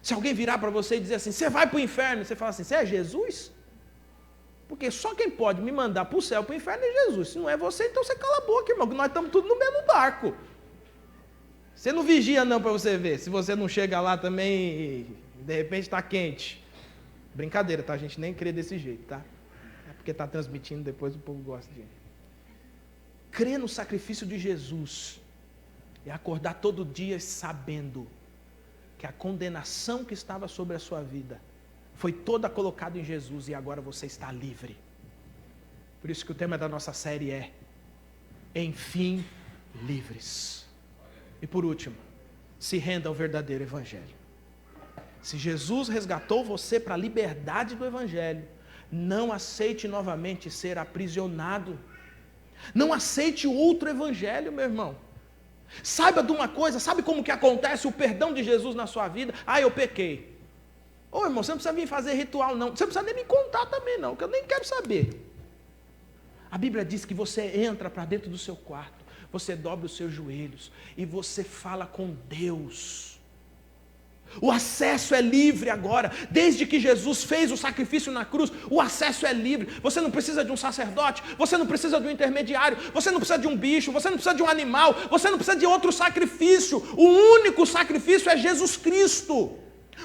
Se alguém virar para você e dizer assim: você vai para o inferno, você fala assim: você é Jesus? Porque só quem pode me mandar para o céu, para o inferno é Jesus. Se não é você, então você cala a boca, irmão, que nós estamos todos no mesmo barco. Você não vigia não para você ver, se você não chega lá também, de repente está quente. Brincadeira, tá? A gente nem crê desse jeito, tá? É porque está transmitindo, depois o povo gosta de... Crer no sacrifício de Jesus é acordar todo dia sabendo que a condenação que estava sobre a sua vida foi toda colocada em Jesus e agora você está livre. Por isso que o tema da nossa série é Enfim Livres. E por último, se renda ao verdadeiro Evangelho. Se Jesus resgatou você para a liberdade do Evangelho, não aceite novamente ser aprisionado. Não aceite outro evangelho, meu irmão. Saiba de uma coisa, sabe como que acontece o perdão de Jesus na sua vida? Ah, eu pequei. Ô irmão, você não precisa vir fazer ritual não. Você não precisa nem me contar também não, que eu nem quero saber. A Bíblia diz que você entra para dentro do seu quarto, você dobra os seus joelhos e você fala com Deus. O acesso é livre agora, desde que Jesus fez o sacrifício na cruz, o acesso é livre. Você não precisa de um sacerdote, você não precisa de um intermediário, você não precisa de um bicho, você não precisa de um animal, você não precisa de outro sacrifício. O único sacrifício é Jesus Cristo.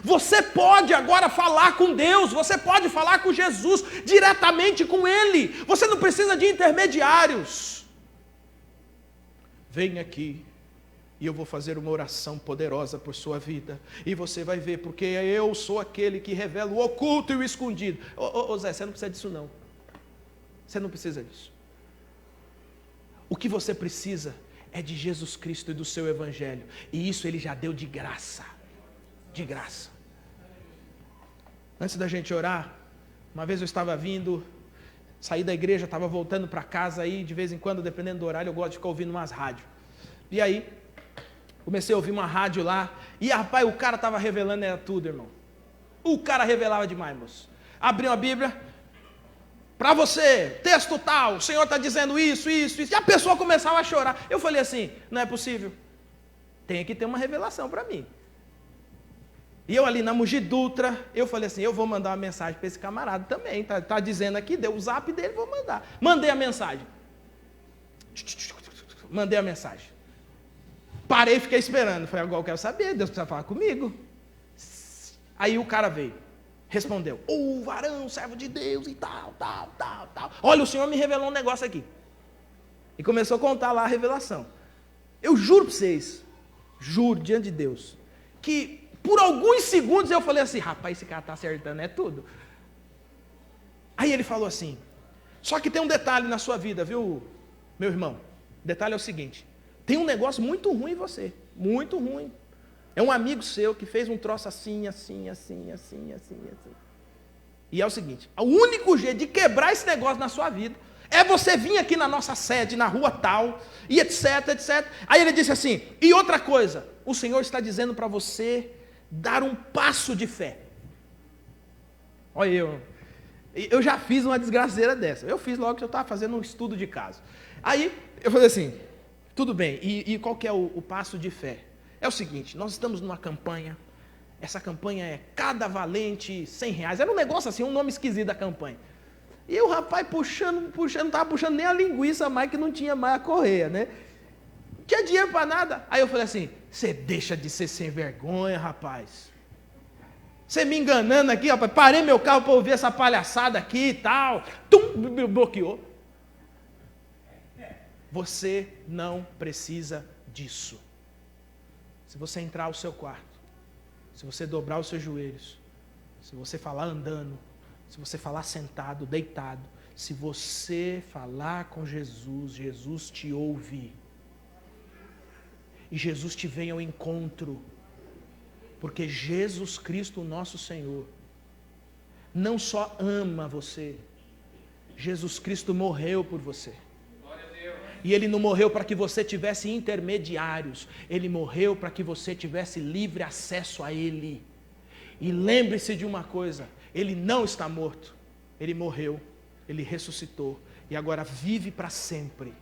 Você pode agora falar com Deus, você pode falar com Jesus, diretamente com Ele. Você não precisa de intermediários. Vem aqui. E eu vou fazer uma oração poderosa por sua vida. E você vai ver, porque eu sou aquele que revela o oculto e o escondido. Ô Zé, você não precisa disso não. Você não precisa disso. O que você precisa é de Jesus Cristo e do seu Evangelho. E isso Ele já deu de graça. De graça. Antes da gente orar, uma vez eu estava vindo, saí da igreja, estava voltando para casa aí, de vez em quando, dependendo do horário, eu gosto de ficar ouvindo umas rádios. E aí, comecei a ouvir uma rádio lá, e rapaz, o cara estava revelando, era tudo, irmão. O cara revelava demais, moço. Abriu a Bíblia, para você, texto tal, o Senhor está dizendo isso, isso, isso. E a pessoa começava a chorar. Eu falei assim, não é possível. Tem que ter uma revelação para mim. E eu ali na Mogi Dutra, eu falei assim, eu vou mandar uma mensagem para esse camarada também. Tá dizendo aqui, deu o zap dele, vou mandar. Mandei a mensagem. Mandei a mensagem. Parei e fiquei esperando. Falei, agora eu quero saber, Deus precisa falar comigo. Aí o cara veio, respondeu, varão, servo de Deus e tal. Olha, o Senhor me revelou um negócio aqui. E começou a contar lá a revelação. Eu juro para vocês, juro diante de Deus, que por alguns segundos eu falei assim, rapaz, esse cara está acertando, é tudo. Aí ele falou assim, só que tem um detalhe na sua vida, viu, meu irmão? O detalhe é o seguinte, tem um negócio muito ruim em você, muito ruim. É um amigo seu que fez um troço assim. E é o seguinte, o único jeito de quebrar esse negócio na sua vida é você vir aqui na nossa sede, na rua tal, e etc, etc. Aí ele disse assim, e outra coisa, o Senhor está dizendo para você dar um passo de fé. Olha eu já fiz uma desgraceira dessa. Eu fiz logo que eu estava fazendo um estudo de caso. Aí eu falei assim, tudo bem, e qual que é o passo de fé? É o seguinte, nós estamos numa campanha, Essa campanha é Cada Valente R$100. Era um negócio assim, um nome esquisito da campanha. E o rapaz puxando, não estava puxando nem a linguiça mais, que não tinha mais a correia, né? Não tinha dinheiro para nada. Aí eu falei assim, você deixa de ser sem vergonha, rapaz. Você me enganando aqui, rapaz. Parei meu carro para ouvir essa palhaçada aqui e tal. Tum, bloqueou. Você não precisa disso. Se você entrar ao seu quarto, se você dobrar os seus joelhos, se você falar andando, se você falar sentado, deitado, se você falar com Jesus, Jesus te ouve. E Jesus te vem ao encontro. Porque Jesus Cristo, o nosso Senhor, não só ama você, Jesus Cristo morreu por você. E Ele não morreu para que você tivesse intermediários, Ele morreu para que você tivesse livre acesso a Ele. E lembre-se de uma coisa, Ele não está morto, Ele morreu, Ele ressuscitou e agora vive para sempre.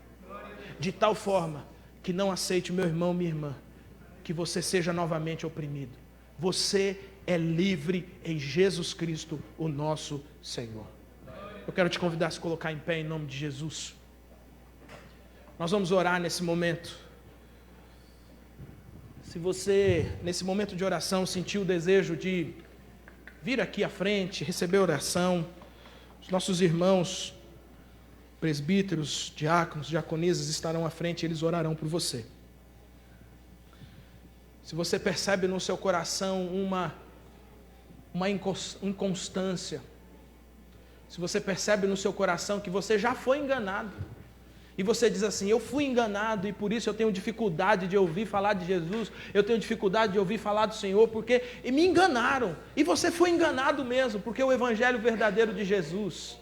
De tal forma que não aceite, meu irmão, minha irmã, que você seja novamente oprimido. Você é livre em Jesus Cristo, o nosso Senhor. Eu quero te convidar a se colocar em pé em nome de Jesus. Nós vamos orar nesse momento. Se você, nesse momento de oração, sentiu o desejo de vir aqui à frente, receber oração, os nossos irmãos, presbíteros, diáconos, diaconisas estarão à frente e eles orarão por você. Se você percebe no seu coração uma inconstância, se você percebe no seu coração que você já foi enganado, e você diz assim, eu fui enganado e por isso eu tenho dificuldade de ouvir falar de Jesus, eu tenho dificuldade de ouvir falar do Senhor, porque me enganaram, e você foi enganado mesmo, porque o evangelho verdadeiro de Jesus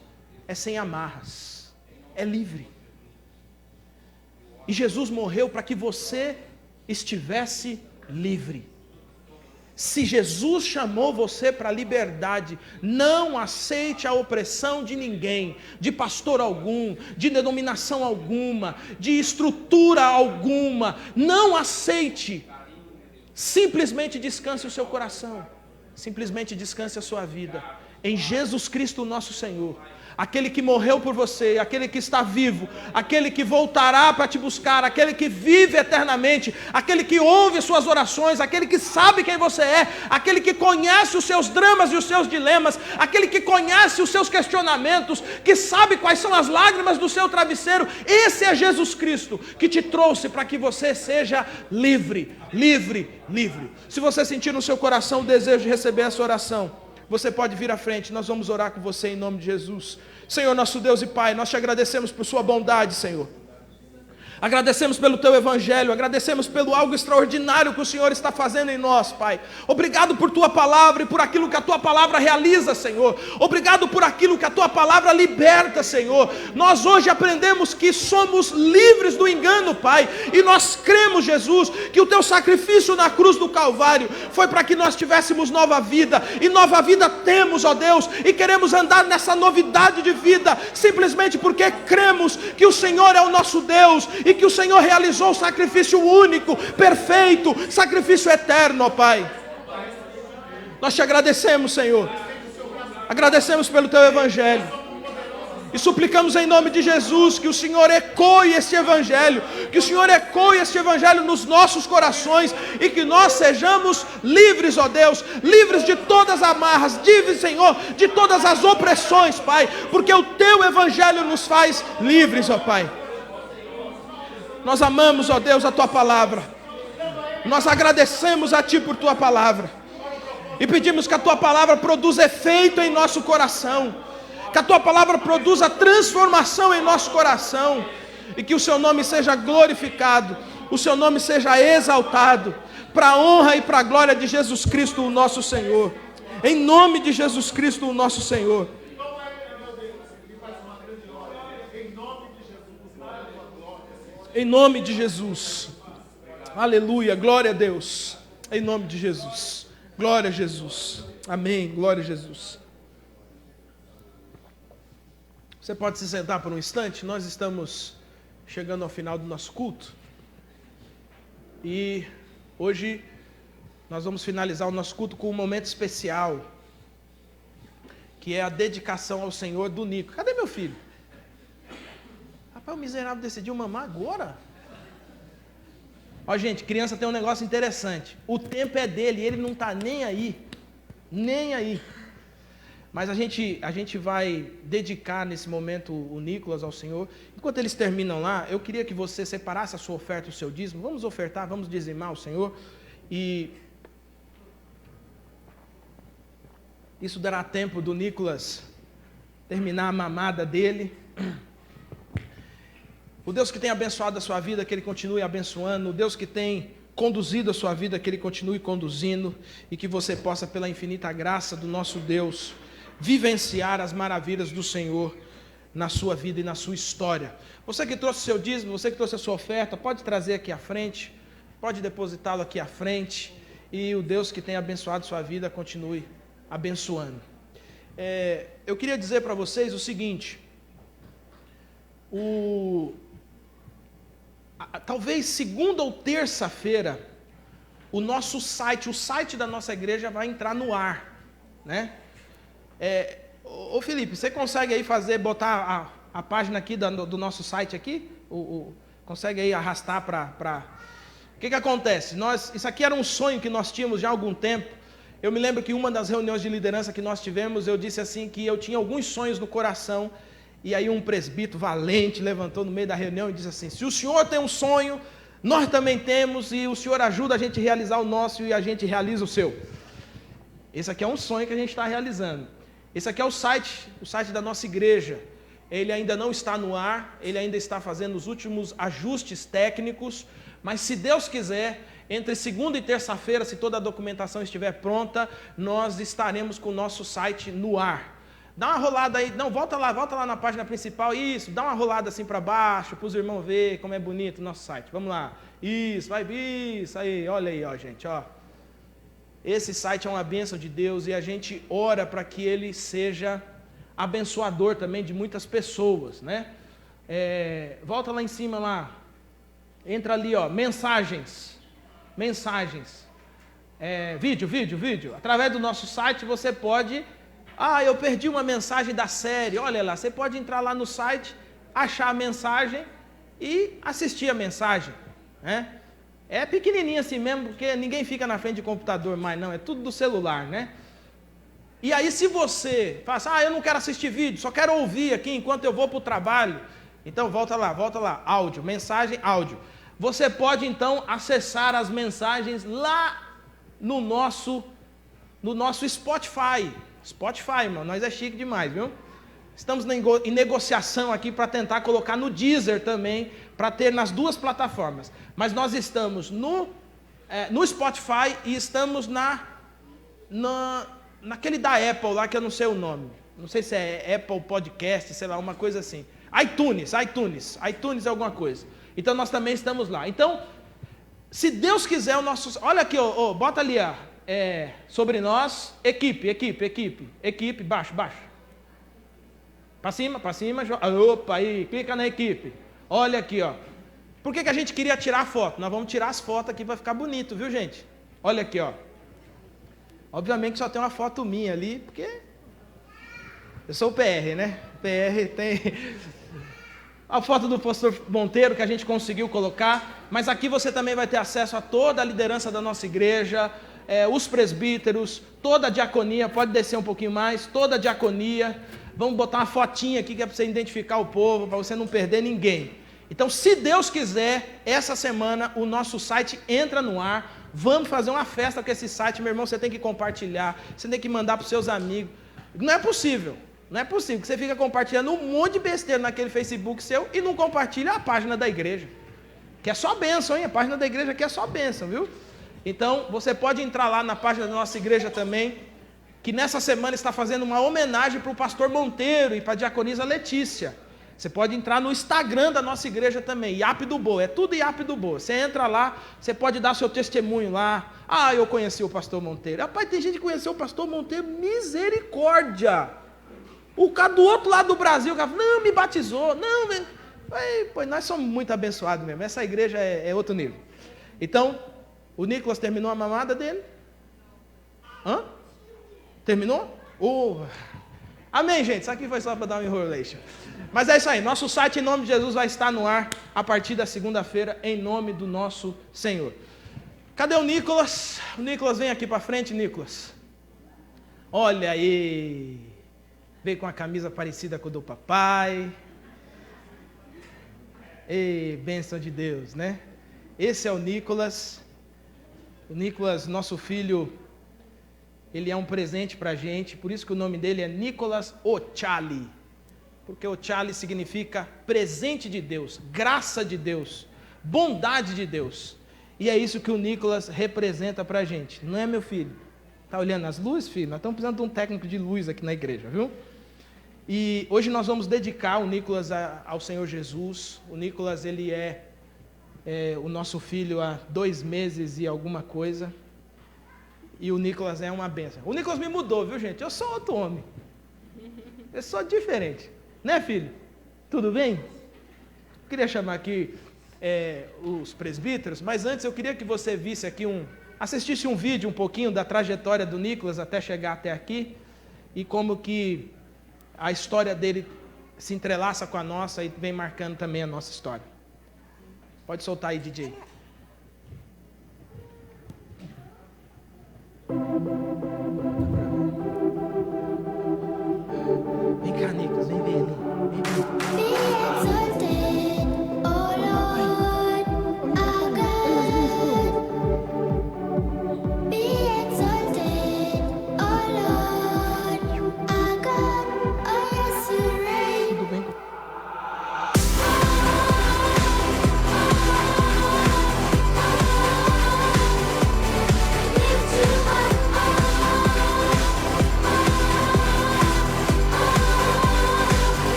é sem amarras, é livre. E Jesus morreu para que você estivesse livre. Se Jesus chamou você para a liberdade, não aceite a opressão de ninguém, de pastor algum, de denominação alguma, de estrutura alguma. Não aceite. Simplesmente descanse o seu coração. Simplesmente descanse a sua vida em Jesus Cristo, nosso Senhor. Aquele que morreu por você, aquele que está vivo, aquele que voltará para te buscar, aquele que vive eternamente, aquele que ouve suas orações, aquele que sabe quem você é, aquele que conhece os seus dramas e os seus dilemas, aquele que conhece os seus questionamentos, que sabe quais são as lágrimas do seu travesseiro. Esse é Jesus Cristo que te trouxe para que você seja livre, livre, livre. Se você sentir no seu coração o desejo de receber essa oração, você pode vir à frente, nós vamos orar com você em nome de Jesus. Senhor, nosso Deus e Pai, nós te agradecemos por sua bondade, Senhor. Agradecemos pelo teu evangelho, agradecemos pelo algo extraordinário que o Senhor está fazendo em nós, Pai. Obrigado por tua palavra e por aquilo que a tua palavra realiza, Senhor. Obrigado por aquilo que a tua palavra liberta, Senhor. Nós hoje aprendemos que somos livres do engano, Pai. E nós cremos, Jesus, que o teu sacrifício na cruz do Calvário foi para que nós tivéssemos nova vida. E nova vida temos, ó Deus, e queremos andar nessa novidade de vida, simplesmente porque cremos que o Senhor é o nosso Deus e que o Senhor realizou o sacrifício único, perfeito, sacrifício eterno, ó Pai. Nós te agradecemos, Senhor. Agradecemos pelo teu evangelho. E suplicamos em nome de Jesus que o Senhor ecoe este evangelho, que o Senhor ecoe este evangelho nos nossos corações e que nós sejamos livres, ó Deus, livres de todas as amarras, livres, Senhor, de todas as opressões, Pai, porque o teu evangelho nos faz livres, ó Pai. Nós amamos, ó Deus, a tua palavra. Nós agradecemos a ti por tua palavra. E pedimos que a tua palavra produza efeito em nosso coração. Que a tua palavra produza transformação em nosso coração. E que o seu nome seja glorificado. O seu nome seja exaltado. Para a honra e para a glória de Jesus Cristo, o nosso Senhor. Em nome de Jesus Cristo, o nosso Senhor. Em nome de Jesus. Aleluia, glória a Deus. Em nome de Jesus. Glória a Jesus. Amém, glória a Jesus. Você pode se sentar por um instante? Nós estamos chegando ao final do nosso culto. E hoje nós vamos finalizar o nosso culto com um momento especial, que é a dedicação ao Senhor do Nico. Cadê meu filho? Rapaz, o miserável decidiu mamar agora? Ó, gente, criança tem um negócio interessante. O tempo é dele e ele não está nem aí. Nem aí. Mas a gente vai dedicar nesse momento o Nicolas ao Senhor. Enquanto eles terminam lá, eu queria que você separasse a sua oferta, o seu dízimo. Vamos ofertar, vamos dizimar ao Senhor. E isso dará tempo do Nicolas terminar a mamada dele. O Deus que tem abençoado a sua vida, que Ele continue abençoando. O Deus que tem conduzido a sua vida, que Ele continue conduzindo. E que você possa, pela infinita graça do nosso Deus, vivenciar as maravilhas do Senhor na sua vida e na sua história. Você que trouxe seu dízimo, você que trouxe a sua oferta, pode trazer aqui à frente. Pode depositá-lo aqui à frente. E o Deus que tem abençoado a sua vida, continue abençoando. Eu queria dizer para vocês o seguinte. Talvez segunda ou terça-feira, o nosso site, o site da nossa igreja vai entrar no ar, né? Ô Felipe, você consegue aí botar a página aqui do nosso site aqui? Consegue aí arrastar para... O que acontece? Isso aqui era um sonho que nós tínhamos já há algum tempo. Eu me lembro que uma das reuniões de liderança que nós tivemos, eu disse assim que eu tinha alguns sonhos no coração. E aí um presbítero valente levantou no meio da reunião e disse assim: se o senhor tem um sonho, nós também temos, e o senhor ajuda a gente a realizar o nosso e a gente realiza o seu. Esse aqui é um sonho que a gente está realizando. Esse aqui é o site da nossa igreja. Ele ainda não está no ar, ele ainda está fazendo os últimos ajustes técnicos, mas se Deus quiser, entre segunda e terça-feira, se toda a documentação estiver pronta, nós estaremos com o nosso site no ar. Dá uma rolada aí, não, volta lá na página principal, isso, dá uma rolada assim para baixo, para os irmãos verem como é bonito o nosso site, vamos lá, isso aí, olha aí, ó, gente, ó. Esse site é uma bênção de Deus e a gente ora para que ele seja abençoador também de muitas pessoas, né? Volta lá em cima lá, entra ali, ó, mensagens, vídeo, através do nosso site você pode... eu perdi uma mensagem da série, olha lá, você pode entrar lá no site, achar a mensagem e assistir a mensagem, né? É pequenininho assim mesmo, porque ninguém fica na frente de computador mais não, é tudo do celular, né? E aí se você fala assim, eu não quero assistir vídeo, só quero ouvir aqui enquanto eu vou para o trabalho, então volta lá, áudio, mensagem, áudio. Você pode então acessar as mensagens lá no nosso Spotify, irmão, nós é chique demais, viu? Estamos em negociação aqui para tentar colocar no Deezer também, para ter nas duas plataformas. Mas nós estamos no Spotify e estamos naquele da Apple lá, que eu não sei o nome. Não sei se é Apple Podcast, sei lá, uma coisa assim. iTunes é alguma coisa. Então nós também estamos lá. Então, se Deus quiser, olha aqui, bota ali, ó. Sobre nós, equipe, baixo. Para cima, opa, aí, clica na equipe. Olha aqui, ó. Por que a gente queria tirar a foto? Nós vamos tirar as fotos aqui para ficar bonito, viu, gente? Olha aqui, ó. Obviamente só tem uma foto minha ali, porque eu sou o PR, né? O PR tem a foto do pastor Monteiro que a gente conseguiu colocar, mas aqui você também vai ter acesso a toda a liderança da nossa igreja, os presbíteros, toda a diaconia, pode descer um pouquinho mais, toda a diaconia. Vamos botar uma fotinha aqui que é para você identificar o povo, para você não perder ninguém. Então, se Deus quiser, essa semana o nosso site entra no ar. Vamos fazer uma festa com esse site, meu irmão. Você tem que compartilhar, você tem que mandar para os seus amigos. Não é possível que você fica compartilhando um monte de besteira naquele Facebook seu e não compartilha a página da igreja, que é só bênção, hein? A página da igreja aqui é só bênção, viu? Então, você pode entrar lá na página da nossa igreja também, que nessa semana está fazendo uma homenagem para o pastor Monteiro e para a diaconisa Letícia. Você pode entrar no Instagram da nossa igreja também, IAP do Boa, é tudo IAP do Boa. Você entra lá, você pode dar seu testemunho lá. Eu conheci o pastor Monteiro. Rapaz, tem gente que conheceu o pastor Monteiro, misericórdia. O cara do outro lado do Brasil, o cara não me batizou, não. Pois nós somos muito abençoados mesmo, essa igreja é outro nível. Então, o Nicolas terminou a mamada dele, Hã? Terminou? Amém, gente. Isso aqui foi só para dar um enrolation. Mas é isso aí. Nosso site, em nome de Jesus, vai estar no ar a partir da segunda-feira, em nome do nosso Senhor. Cadê o Nicolas? O Nicolas, vem aqui para frente, Nicolas. Olha aí. Veio com a camisa parecida com a do papai. Ei, bênção de Deus, né? Esse é o Nicolas. O Nicolas, nosso filho, ele é um presente para a gente. Por isso que o nome dele é Nicolas Ochali. Porque Ochali significa presente de Deus, graça de Deus, bondade de Deus. E é isso que o Nicolas representa para a gente. Não é, meu filho? Está olhando as luzes, filho? Nós estamos precisando de um técnico de luz aqui na igreja, viu? E hoje nós vamos dedicar o Nicolas ao Senhor Jesus. O Nicolas, ele é o nosso filho há 2 meses e alguma coisa. E o Nicolas é uma bênção. O Nicolas me mudou, viu, gente? Eu sou outro homem. Eu sou diferente. Né, filho? Tudo bem? Queria chamar aqui os presbíteros, mas antes eu queria que você visse aqui assistisse um vídeo um pouquinho da trajetória do Nicolas até chegar até aqui e como que a história dele se entrelaça com a nossa e vem marcando também a nossa história. Pode soltar aí, DJ. Vem cá, Nicolas, vem ver ali. Vem ver.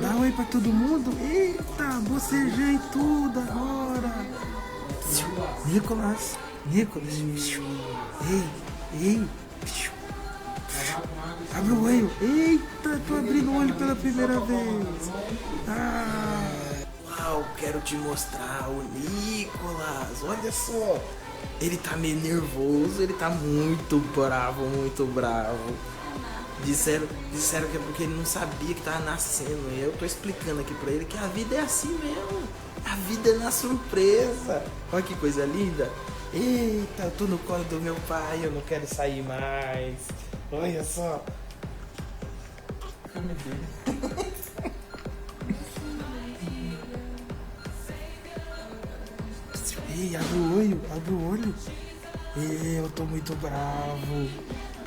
Dá oi pra todo mundo. Eita, bocejei tudo agora. Nicolas. Ei. Abre o olho. Eita, tô abrindo o olho pela primeira vez. Uau, quero te mostrar o Nicolas. Olha só. Ele tá meio nervoso, ele tá muito bravo. Disseram que é porque ele não sabia que tava nascendo. E eu tô explicando aqui pra ele que a vida é assim mesmo. A vida é na surpresa. Olha que coisa linda. Eita, eu tô no colo do meu pai, eu não quero sair mais. Olha só. Ei, abre o olho. Eu tô muito bravo.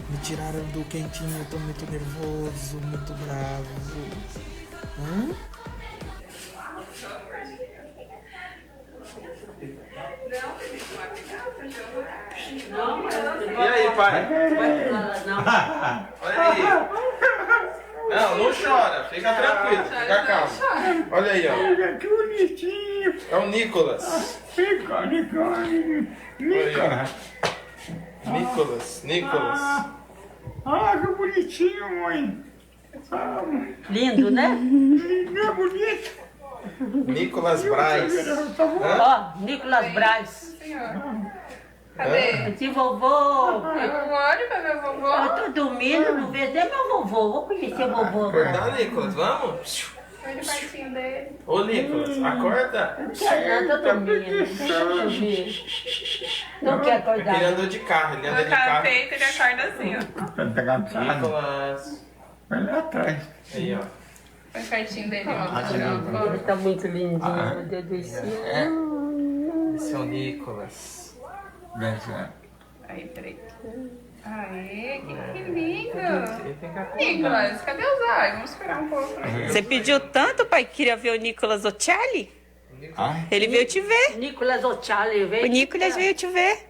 Me tiraram do quentinho, eu tô muito nervoso, muito bravo. E aí, pai? Olha aí. Não chora, fica tranquilo, fica calmo. Olha aí, ó. Olha que bonitinho. É o Nicolas. Nicolas. Que bonitinho, mãe. Lindo, né? Lindo, é bonito. Nicolas Braz. Ó, Nicolas Braz. Cadê? Esse vovô. Meu vovô, olha pra meu vovô. Eu tô dormindo, não vejo nem meu vovô. Vou conhecer o vovô. Acordar, Nicolas, vamos? Olha o pertinho dele. Ô, Nicolas, acorda. Não, tô dormindo. Deixa eu dormir. Não quer acordar. Ele andou de carro, ele anda No de carro. peito, ele acorda assim, ó. Tá cansado. Nicolas. Vai lá atrás. Aí, ó. Põe pertinho dele, ó. Ele tá muito lindinho, meu Deus do céu. Esse é o Nicolas. Aí, peraí. Aê, que lindo. Ele tem que acordar. Nicolas, cadê os olhos? Vamos esperar um pouco. Você pediu tanto, pai, que queria ver o Nicolas Ochali? Ele veio te ver. Nicolas Ochali, veio. O Nicolas veio te ver.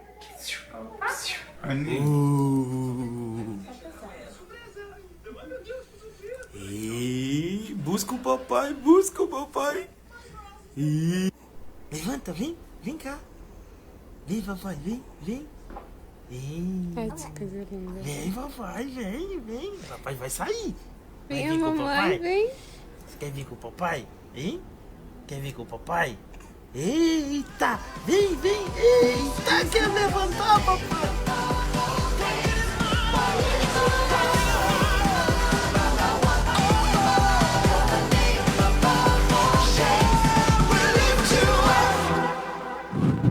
Ei, busca o papai. Levanta, vem cá. Vem, papai, vem. Vem, papai, vem. Papai vai sair. Vai vir com o papai? Vem. Você quer vir com o papai? Hein? Quer vir com o papai? Eita! Vem, vem! Eita! Quer levantar, papai?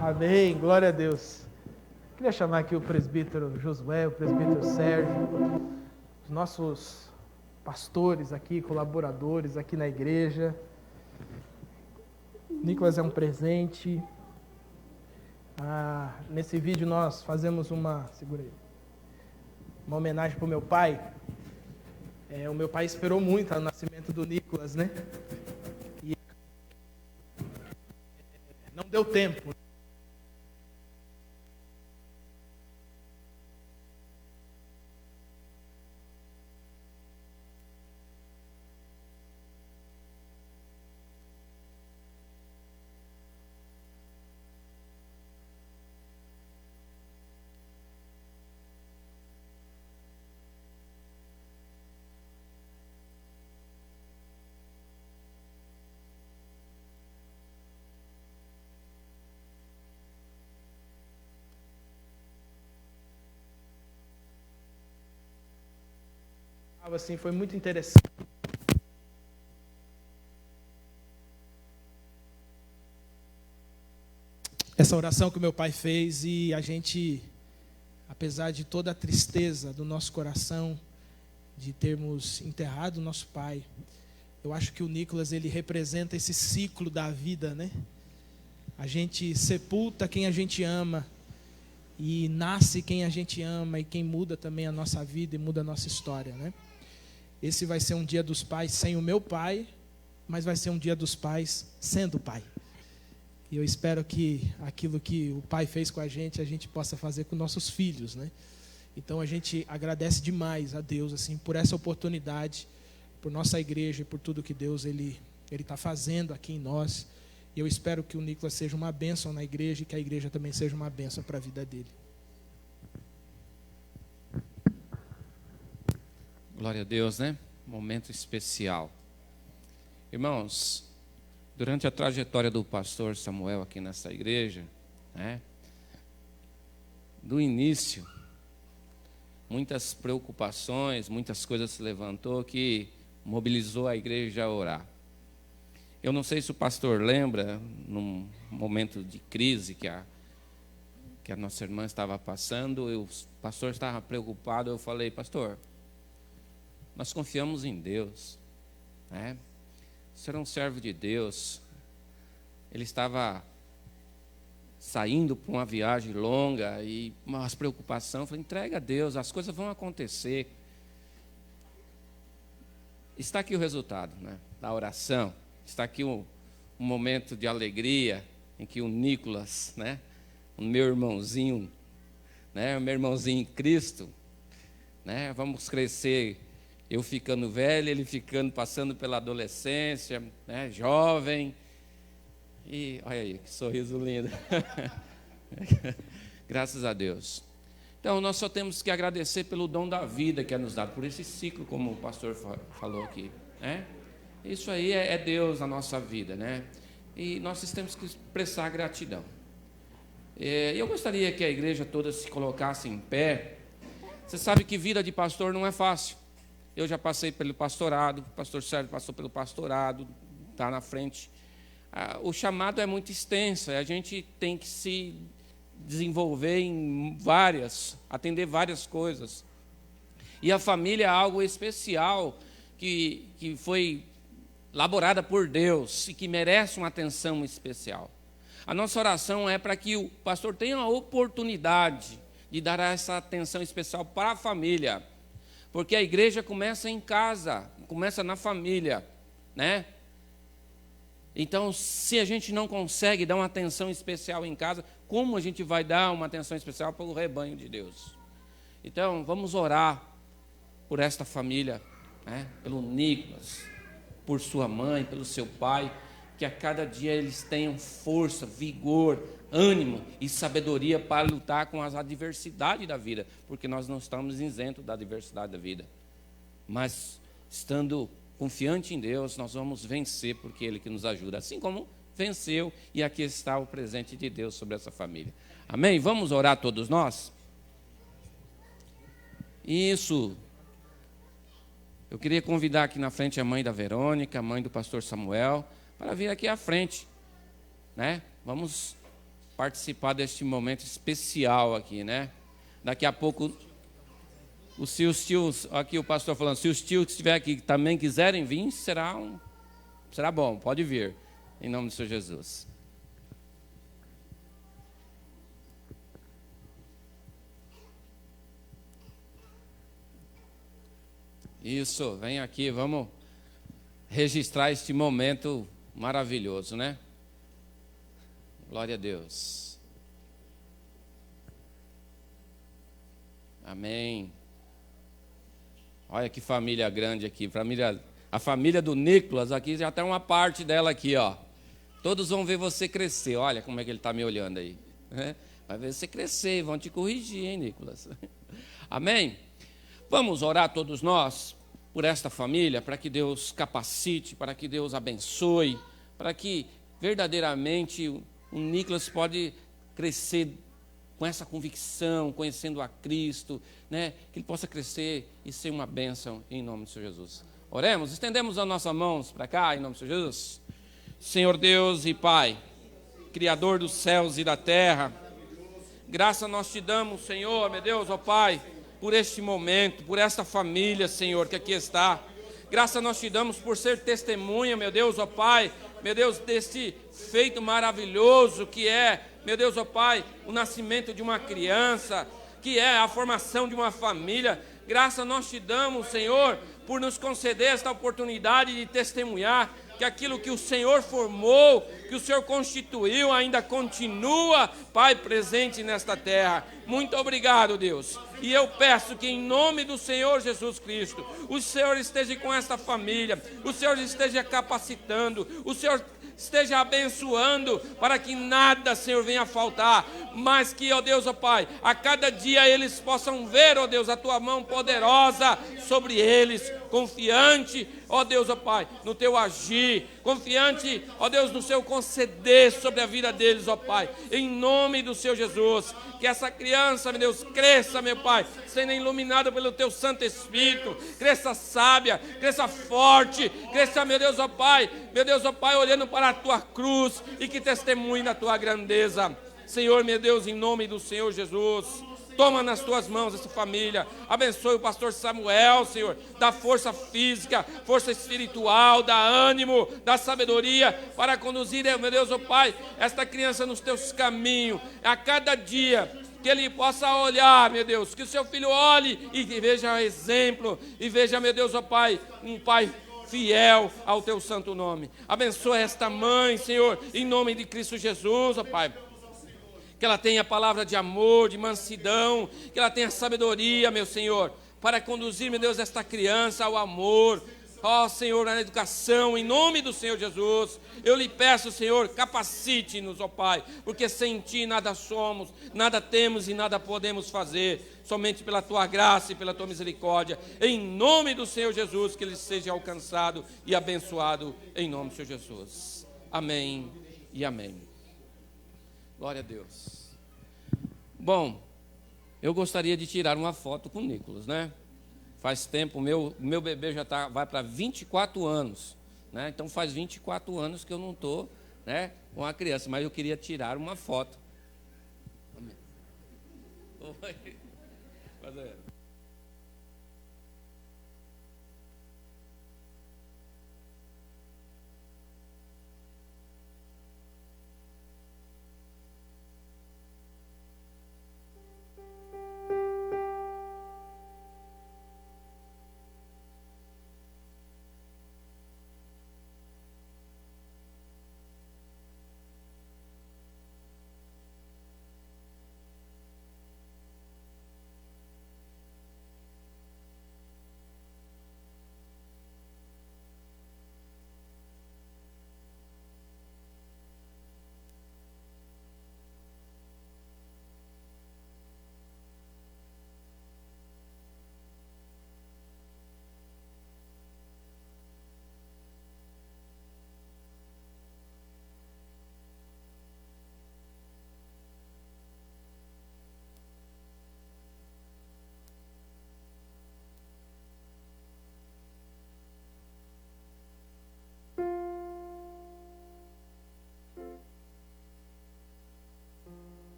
Amém, glória a Deus. Queria chamar aqui o presbítero Josué, o presbítero Sérgio, os nossos pastores aqui, colaboradores aqui na igreja. Nicolas é um presente. Nesse vídeo nós fazemos uma homenagem para o meu pai. O meu pai esperou muito o nascimento do Nicolas, né? E não deu tempo. Assim, foi muito interessante. Essa oração que o meu pai fez, e a gente, apesar de toda a tristeza do nosso coração de termos enterrado o nosso pai, eu acho que o Nicolas, ele representa esse ciclo da vida, né? A gente sepulta quem a gente ama e nasce quem a gente ama, e quem muda também a nossa vida e muda a nossa história, né? Esse vai ser um dia dos pais sem o meu pai, mas vai ser um dia dos pais sendo pai. E eu espero que aquilo que o pai fez com a gente possa fazer com nossos filhos, né? Então a gente agradece demais a Deus assim por essa oportunidade, por nossa igreja e por tudo que Deus ele está fazendo aqui em nós. E eu espero que o Nicolas seja uma bênção na igreja e que a igreja também seja uma bênção para a vida dele. Glória a Deus, né? Momento especial. Irmãos, durante a trajetória do pastor Samuel aqui nessa igreja, né? Do início, muitas preocupações, muitas coisas se levantou que mobilizou a igreja a orar. Eu não sei se o pastor lembra, num momento de crise que a nossa irmã estava passando, o pastor estava preocupado, eu falei, pastor, nós confiamos em Deus, né? O senhor é um servo de Deus. Ele estava saindo para uma viagem longa e umas preocupações. Eu falei, entrega a Deus, as coisas vão acontecer. Está aqui o resultado, né, da oração. Está aqui um momento de alegria em que o Nicolas, né, o meu irmãozinho, né, o meu irmãozinho em Cristo, né, vamos crescer. Eu ficando velho, ele passando pela adolescência, né, jovem. E olha aí, que sorriso lindo. Graças a Deus. Então, nós só temos que agradecer pelo dom da vida que é nos dado, por esse ciclo, como o pastor falou aqui, né? Isso aí é Deus na nossa vida, né? E nós temos que expressar gratidão. Eu gostaria que a igreja toda se colocasse em pé. Você sabe que vida de pastor não é fácil. Eu já passei pelo pastorado, o pastor Sérgio passou pelo pastorado, está na frente. O chamado é muito extenso, a gente tem que se desenvolver em atender várias coisas. E a família é algo especial que foi elaborada por Deus e que merece uma atenção especial. A nossa oração é para que o pastor tenha a oportunidade de dar essa atenção especial para a família. Porque a igreja começa em casa, começa na família, né? Então, se a gente não consegue dar uma atenção especial em casa, como a gente vai dar uma atenção especial para o rebanho de Deus? Então, vamos orar por esta família, né? Pelo Nicolas, por sua mãe, pelo seu pai, que a cada dia eles tenham força, vigor, ânimo e sabedoria para lutar com as adversidades da vida, porque nós não estamos isentos da adversidade da vida, mas estando confiante em Deus, nós vamos vencer, porque Ele que nos ajuda. Assim como venceu, e aqui está o presente de Deus sobre essa família. Amém? Vamos orar todos nós? Isso. Eu queria convidar aqui na frente a mãe da Verônica, a mãe do pastor Samuel, para vir aqui à frente, né? Vamos participar deste momento especial aqui, né? Daqui a pouco, se os tios, aqui o pastor falando, se os tios que estiverem aqui também quiserem vir, será bom, pode vir, em nome do Senhor Jesus. Isso, vem aqui, vamos registrar este momento maravilhoso, né? Glória a Deus. Amém. Olha que família grande aqui, a família do Nicolas aqui, já tem uma parte dela aqui, ó. Todos vão ver você crescer, olha como é que ele está me olhando aí. Vai ver você crescer, vão te corrigir, hein, Nicolas? Amém? Vamos orar todos nós por esta família, para que Deus capacite, para que Deus abençoe, para que verdadeiramente o Nicolas pode crescer com essa convicção, conhecendo a Cristo, né? Que ele possa crescer e ser uma bênção em nome do Senhor Jesus. Oremos, estendemos as nossas mãos para cá, em nome do Senhor Jesus. Senhor Deus e Pai, Criador dos céus e da terra, graça nós te damos, Senhor, meu Deus, ó Pai, por este momento, por esta família, Senhor, que aqui está. Graça nós te damos por ser testemunha, meu Deus, ó Pai, meu Deus, deste feito maravilhoso que é, meu Deus, ó Pai, o nascimento de uma criança, que é a formação de uma família. Graça nós te damos, Senhor, por nos conceder esta oportunidade de testemunhar que aquilo que o Senhor formou, que o Senhor constituiu, ainda continua, Pai, presente nesta terra. Muito obrigado, Deus. E eu peço que em nome do Senhor Jesus Cristo, o Senhor esteja com esta família, o Senhor esteja capacitando, o Senhor esteja abençoando, para que nada, Senhor, venha a faltar, mas que, ó Deus, ó Pai, a cada dia eles possam ver, ó Deus, a Tua mão poderosa sobre eles, confiante, ó Deus, ó Pai, no Teu agir, confiante, ó Deus, no Seu conceder sobre a vida deles, ó Pai, em nome do Senhor Jesus, que essa criança, meu Deus, cresça, meu Pai, sendo iluminada pelo Teu Santo Espírito, cresça sábia, cresça forte, cresça, meu Deus, ó Pai, olhando para a Tua cruz e que testemunhe da Tua grandeza. Senhor, meu Deus, em nome do Senhor Jesus, toma nas Tuas mãos essa família, abençoe o pastor Samuel, Senhor, dá força física, força espiritual, dá ânimo, dá sabedoria para conduzir, meu Deus, ó Pai, esta criança nos Teus caminhos, a cada dia, que ele possa olhar, meu Deus, que o seu filho olhe e veja exemplo, e veja, meu Deus, ó Pai, um Pai fiel ao Teu santo nome. Abençoa esta mãe, Senhor, em nome de Cristo Jesus, ó Pai. Que ela tenha palavra de amor, de mansidão, que ela tenha sabedoria, meu Senhor, para conduzir, meu Deus, esta criança ao amor, ó Senhor, na educação, em nome do Senhor Jesus. Eu lhe peço, Senhor, capacite-nos, ó Pai, porque sem Ti nada somos, nada temos e nada podemos fazer, somente pela Tua graça e pela Tua misericórdia, em nome do Senhor Jesus, que ele seja alcançado e abençoado, em nome do Senhor Jesus. Amém e amém. Glória a Deus. Bom, eu gostaria de tirar uma foto com o Nicolas, né? Faz tempo, meu bebê já vai para 24 anos, né? Então faz 24 anos que eu não estou, né, com a criança, mas eu queria tirar uma foto. Amém. Oi.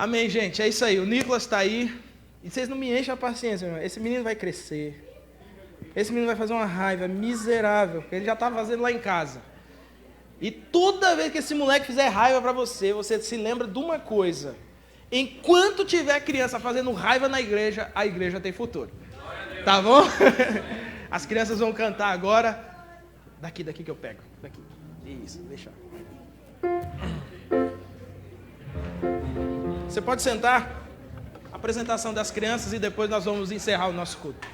Amém, gente. É isso aí. O Nicolas está aí. E vocês não me enchem a paciência, meu irmão. Esse menino vai crescer. Esse menino vai fazer uma raiva miserável, que ele já está fazendo lá em casa. E toda vez que esse moleque fizer raiva para você, você se lembra de uma coisa. Enquanto tiver criança fazendo raiva na igreja, a igreja tem futuro. Tá bom? As crianças vão cantar agora. Daqui que eu pego. Daqui. Isso, deixa. Você pode sentar. Apresentação das crianças e depois nós vamos encerrar o nosso culto.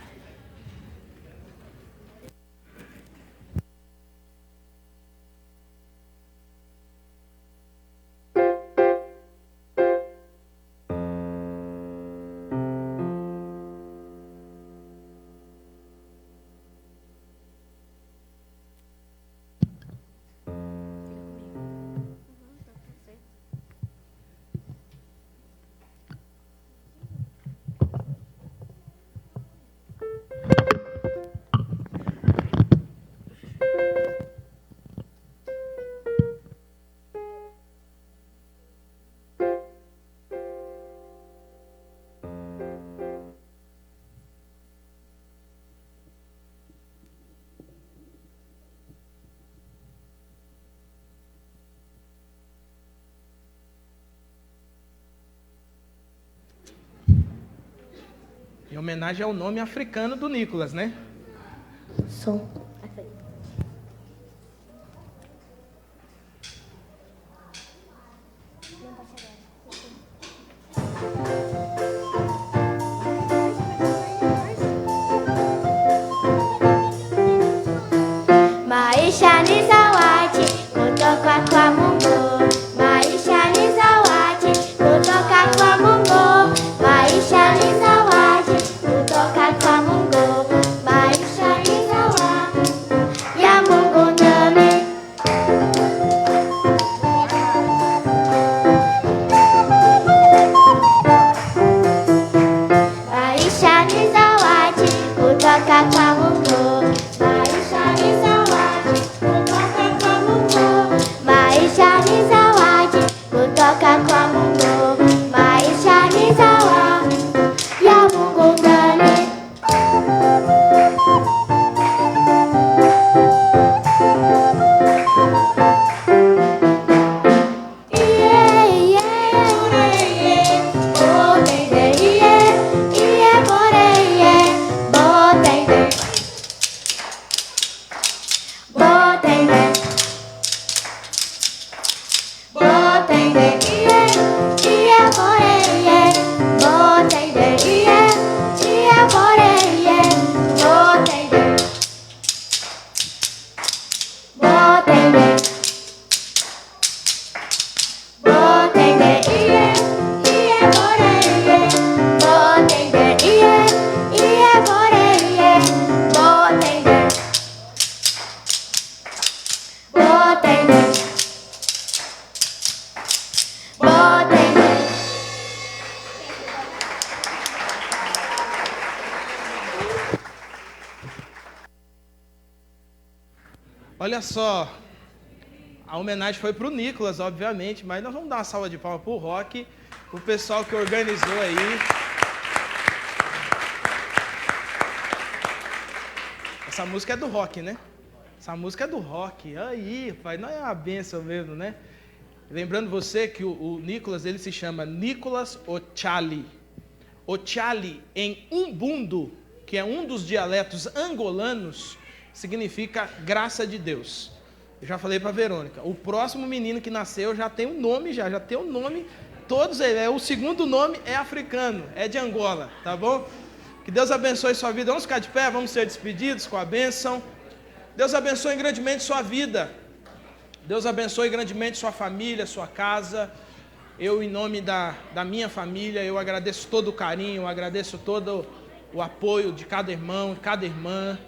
Em homenagem ao nome africano do Nicolas, né? Som. Maisha ni zawadi kutoka kwa Mungu. Maisha ni zawadi kutoka kwa Mungu. Maisha ni zawadi kutoka kwa Mungu. Maisha ni zawadi ya Mungu nami. Maisha ni zawadi kutoka kwa Mungu. Maisha ni zawadi kutoka kwa Mungu. Maisha ni zawadi kutoka kwa Mungu. Maisha ni zawadi ya Mungu ndani. Olha só, a homenagem foi para o Nicolas, obviamente, mas nós vamos dar uma salva de palmas para o Rock, o pessoal que organizou aí. Essa música é do Rock, né? Essa música é do Rock. Aí, pai, não é uma benção mesmo, né? Lembrando você que o Nicolas, ele se chama Nicolas Ochali. Ochali, em Umbundo, que é um dos dialetos angolanos, significa graça de Deus. Eu já falei para a Verônica, o próximo menino que nasceu já tem um nome, já tem um nome, todos eles, o segundo nome é africano, é de Angola, tá bom? Que Deus abençoe sua vida. Vamos ficar de pé, vamos ser despedidos com a bênção. Deus abençoe grandemente sua vida. Deus abençoe grandemente sua família, sua casa. Eu, em nome da minha família, eu agradeço todo o carinho, eu agradeço todo o apoio de cada irmão, de cada irmã.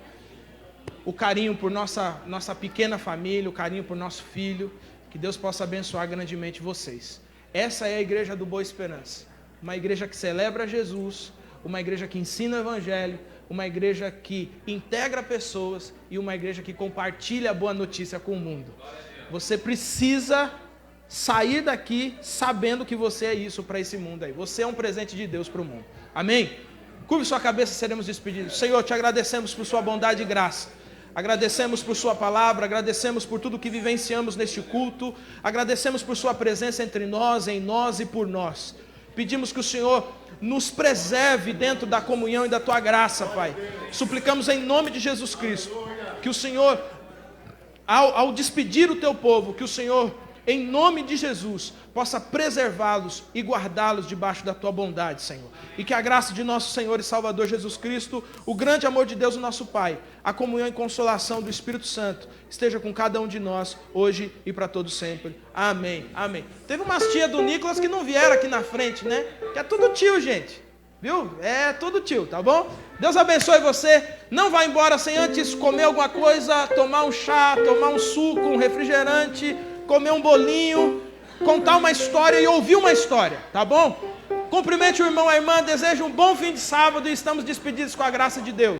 O carinho por nossa pequena família, o carinho por nosso filho. Que Deus possa abençoar grandemente vocês. Essa é a igreja do Boa Esperança. Uma igreja que celebra Jesus, uma igreja que ensina o evangelho, uma igreja que integra pessoas e uma igreja que compartilha a boa notícia com o mundo. Você precisa sair daqui sabendo que você é isso para esse mundo aí. Você é um presente de Deus para o mundo. Amém? Curve sua cabeça, seremos despedidos. Senhor, te agradecemos por sua bondade e graça. Agradecemos por sua palavra, agradecemos por tudo que vivenciamos neste culto, agradecemos por sua presença entre nós, em nós e por nós. Pedimos que o Senhor nos preserve dentro da comunhão e da tua graça, Pai. Suplicamos em nome de Jesus Cristo, que o Senhor, ao despedir o teu povo, que o Senhor, em nome de Jesus, possa preservá-los e guardá-los debaixo da tua bondade, Senhor. E que a graça de nosso Senhor e Salvador Jesus Cristo, o grande amor de Deus, o nosso Pai, a comunhão e consolação do Espírito Santo, esteja com cada um de nós, hoje e para todos sempre. Amém, amém. Teve umas tias do Nicolas que não vieram aqui na frente, né? Que é tudo tio, gente. Viu? É tudo tio, tá bom? Deus abençoe você. Não vá embora sem antes comer alguma coisa, tomar um chá, tomar um suco, um refrigerante, comer um bolinho, contar uma história e ouvir uma história, tá bom? Cumprimente o irmão e a irmã, desejo um bom fim de sábado e estamos despedidos com a graça de Deus.